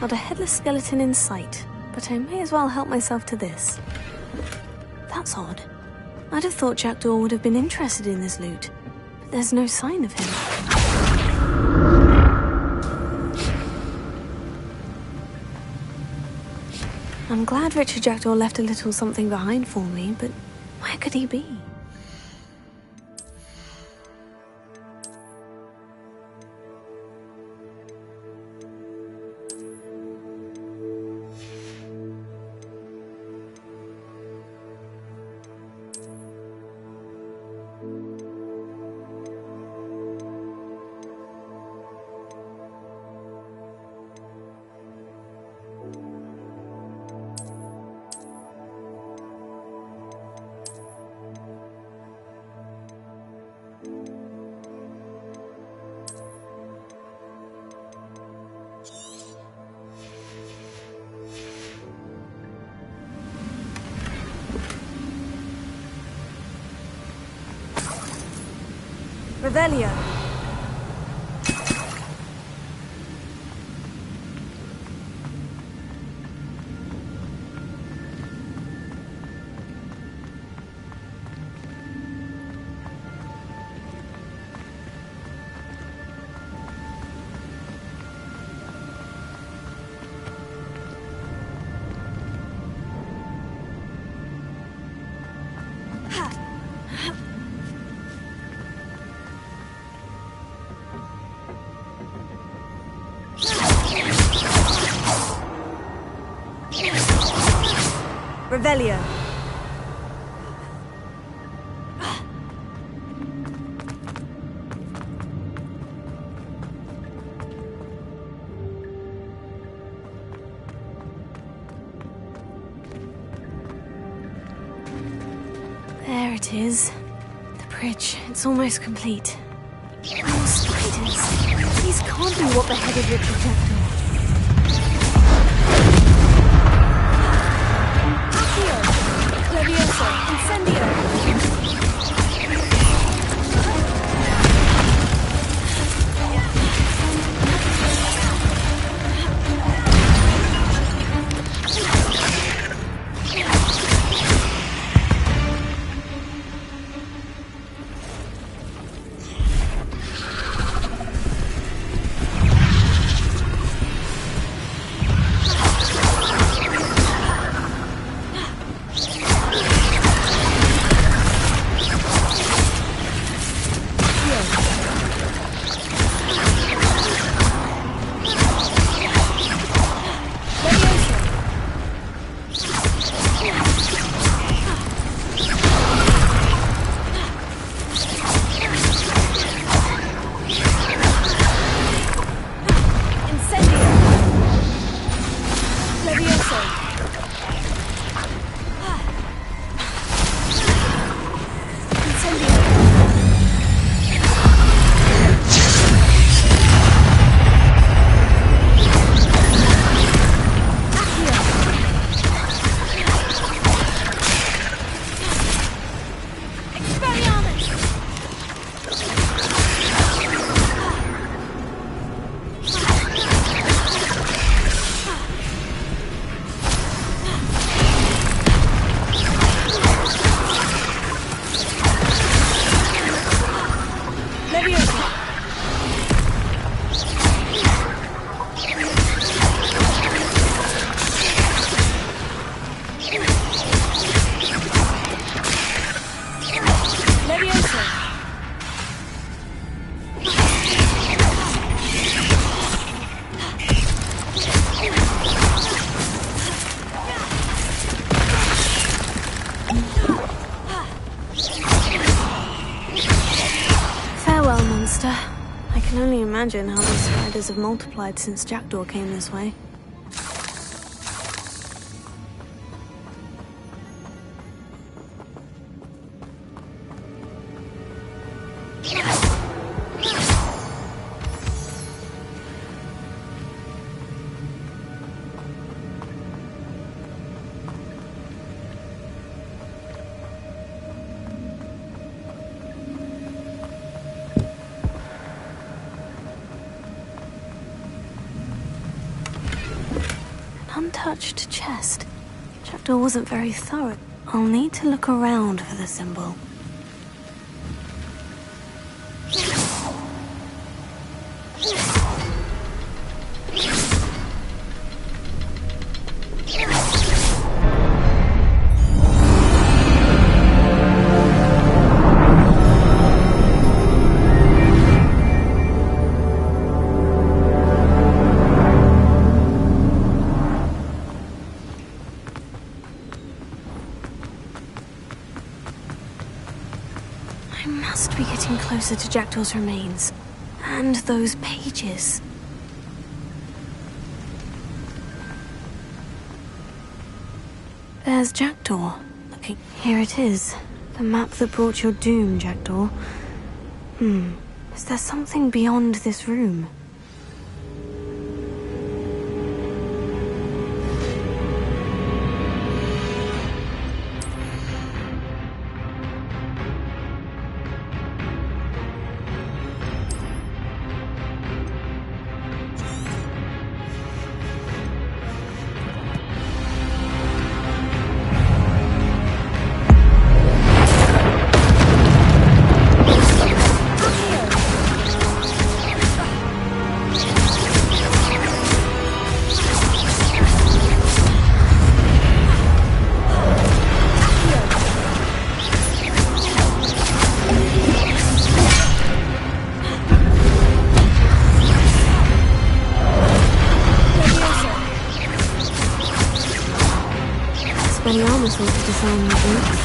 Not a headless skeleton in sight, but I may as well help myself to this. That's odd. I'd have thought Jackdaw would have been interested in this loot, but there's no sign of him. I'm glad Richard Jackdaw left a little something behind for me, but where could he be? Revelio. Revelio. There it is. The bridge. It's almost complete. More spiders. These can't be what beheaded Richard Jackdaw. I can only imagine how these spiders have multiplied since Jackdaw came this way. untouched chest. Jackdaw wasn't very thorough. I'll need to look around for the symbol. I must be getting closer to Jackdaw's remains. And those pages. There's Jackdaw. Looking. Here it is. The map that brought your doom, Jackdaw. Is there something beyond this room? Expelliarmus ought to design your boots.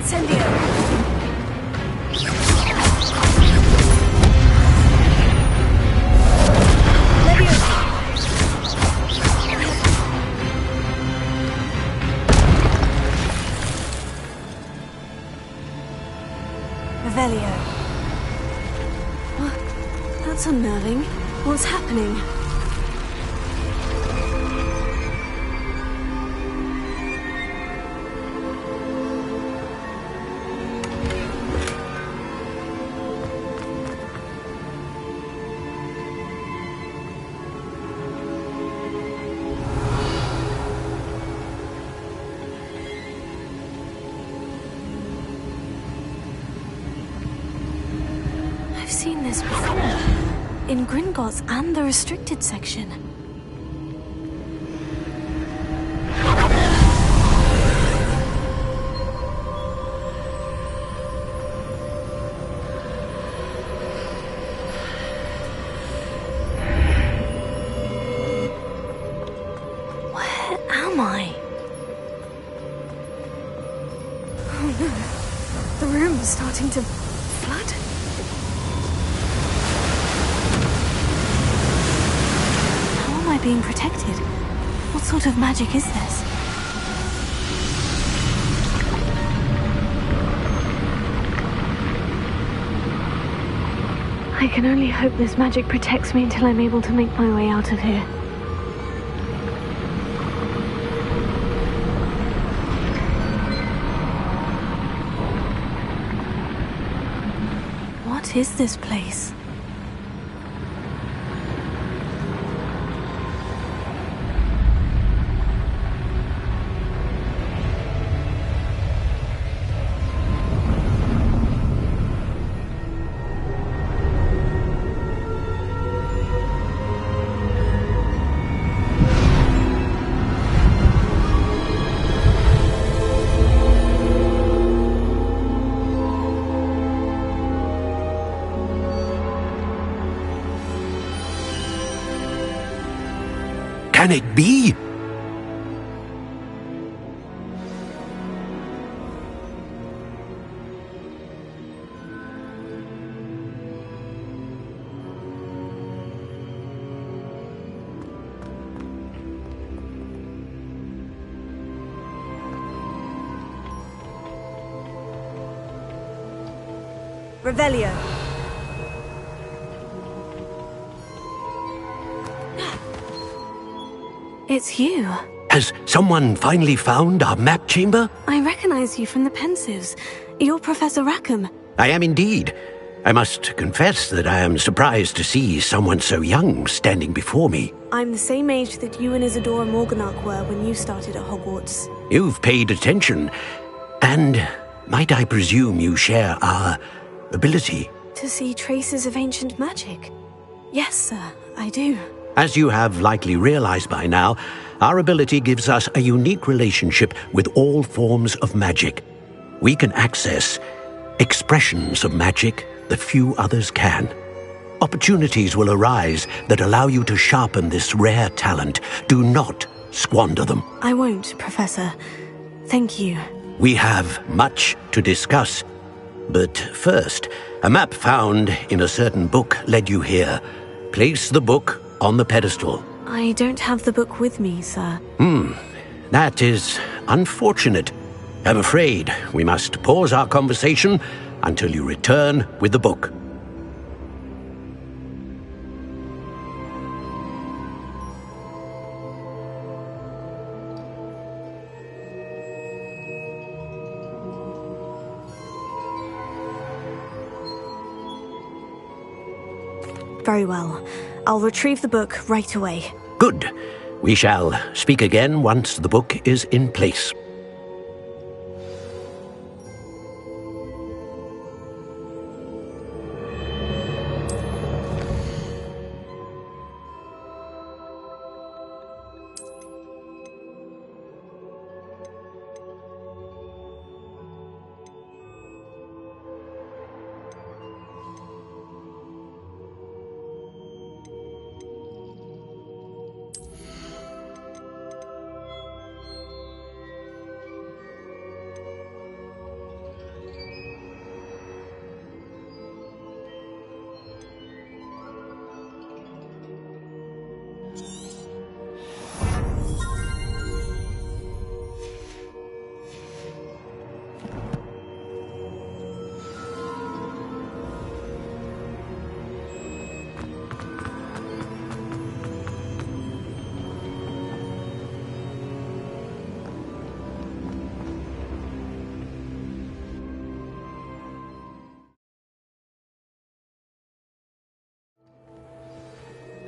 Incendio! Leviosa! Revelio. That's unnerving. What's happening? I've seen this before. in Gringotts and the restricted section. Where am I? Oh no, the room is starting to flood. How am I being protected? What sort of magic is this? I can only hope this magic protects me until I'm able to make my way out of here. What is this place? Can it be? Revelio. It's you. Has someone finally found our map chamber? I recognize you from the Pensives. You're Professor Rackham. I am indeed. I must confess that I am surprised to see someone so young standing before me. I'm the same age that you and Isadora Morganach were when you started at Hogwarts. You've paid attention. And might I presume you share our ability? To see traces of ancient magic? Yes, sir, I do. As you have likely realized by now, our ability gives us a unique relationship with all forms of magic. We can access expressions of magic that few others can. Opportunities will arise that allow you to sharpen this rare talent. Do not squander them. I won't, Professor. Thank you. We have much to discuss. But first, a map found in a certain book led you here. Place the book on the pedestal. I don't have the book with me, sir. That is unfortunate. I'm afraid we must pause our conversation until you return with the book. Very well. I'll retrieve the book right away. Good. We shall speak again once the book is in place.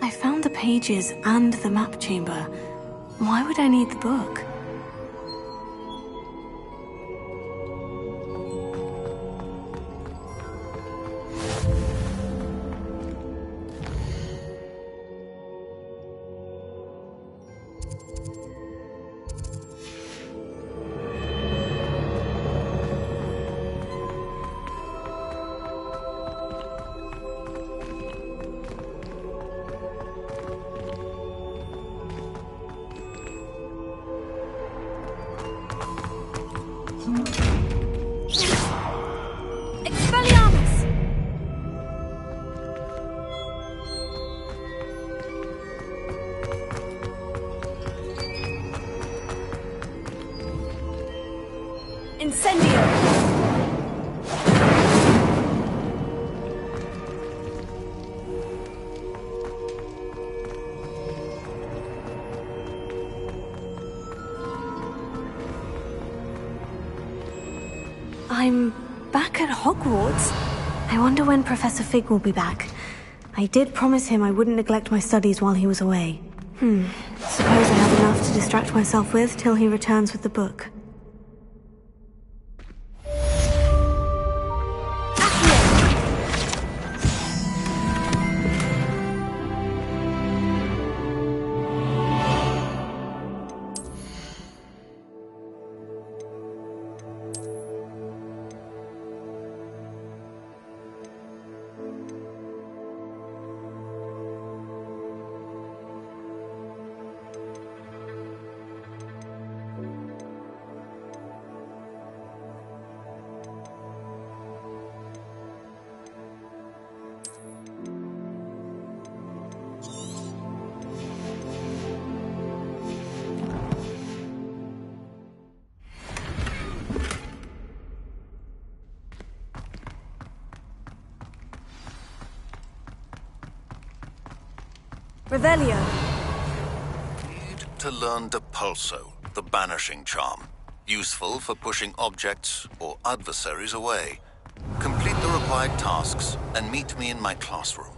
I found the pages and the map chamber. Why would I need the book? Expelliarmus! Incendio! I'm back at Hogwarts. I wonder when Professor Fig will be back. I did promise him I wouldn't neglect my studies while he was away. Suppose I have enough to distract myself with till he returns with the book. Revelio. Need to learn Depulso, the banishing charm. Useful for pushing objects or adversaries away. Complete the required tasks and meet me in my classroom.